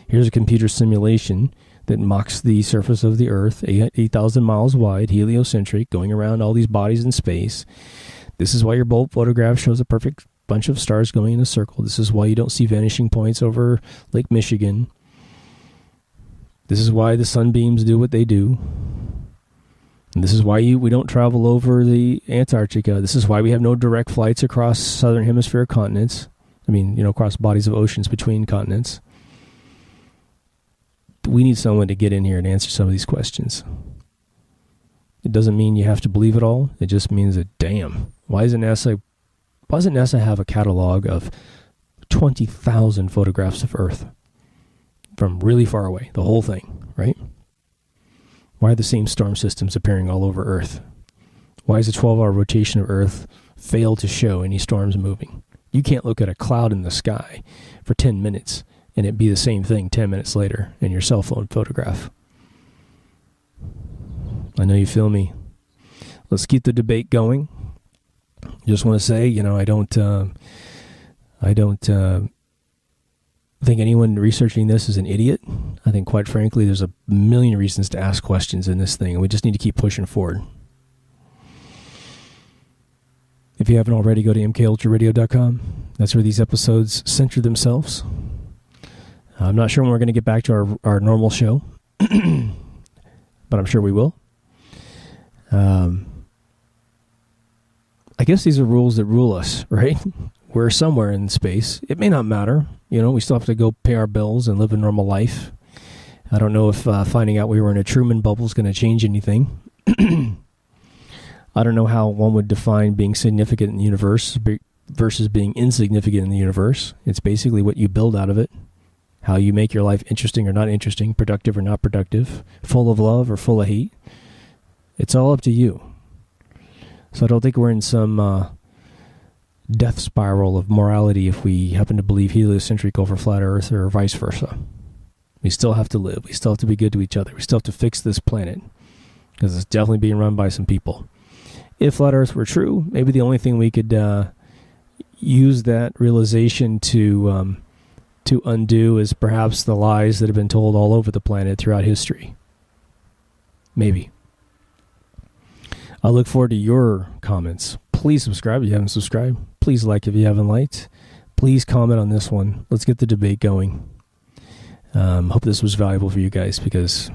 Here's a computer simulation that mocks the surface of the Earth, 8,000 miles wide, heliocentric, going around all these bodies in space. This is why your bulb photograph shows a perfect bunch of stars going in a circle. This is why you don't see vanishing points over Lake Michigan. This is why the sunbeams do what they do. And this is why we don't travel over the Antarctica. This is why we have no direct flights across southern hemisphere continents. Across bodies of oceans between continents. We need someone to get in here and answer some of these questions. It doesn't mean you have to believe it all. It just means that, damn, why doesn't NASA have a catalog of 20,000 photographs of Earth from really far away, the whole thing, right? Why are the same storm systems appearing all over Earth? Why is the 12-hour rotation of Earth fail to show any storms moving? You can't look at a cloud in the sky for 10 minutes and it be the same thing 10 minutes later in your cell phone photograph. I know you feel me. Let's keep the debate going. Just want to say, I don't think anyone researching this is an idiot. I think, quite frankly, there's a million reasons to ask questions in this thing, and we just need to keep pushing forward. If you haven't already, go to mkultraradio.com. That's where these episodes center themselves. I'm not sure when we're going to get back to our normal show, but I'm sure we will. I guess these are rules that rule us, right? We're somewhere in space. It may not matter. We still have to go pay our bills and live a normal life. I don't know if finding out we were in a Truman bubble is going to change anything. I don't know how one would define being significant in the universe versus being insignificant in the universe. It's basically what you build out of it. How you make your life interesting or not interesting, productive or not productive, full of love or full of hate. It's all up to you. So I don't think we're in some death spiral of morality if we happen to believe heliocentric over flat Earth or vice versa. We still have to live. We still have to be good to each other. We still have to fix this planet because it's definitely being run by some people. If flat Earth were true, maybe the only thing we could use that realization to to undo is perhaps the lies that have been told all over the planet throughout history. Maybe. I look forward to your comments. Please subscribe if you haven't subscribed. Please like if you haven't liked. Please comment on this one. Let's get the debate going. Hope this was valuable for you guys, because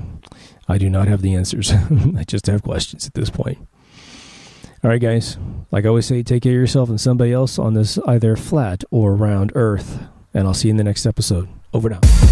I do not have the answers. I just have questions at this point. All right, guys. Like I always say, take care of yourself and somebody else on this either flat or round earth. And I'll see you in the next episode. Over now.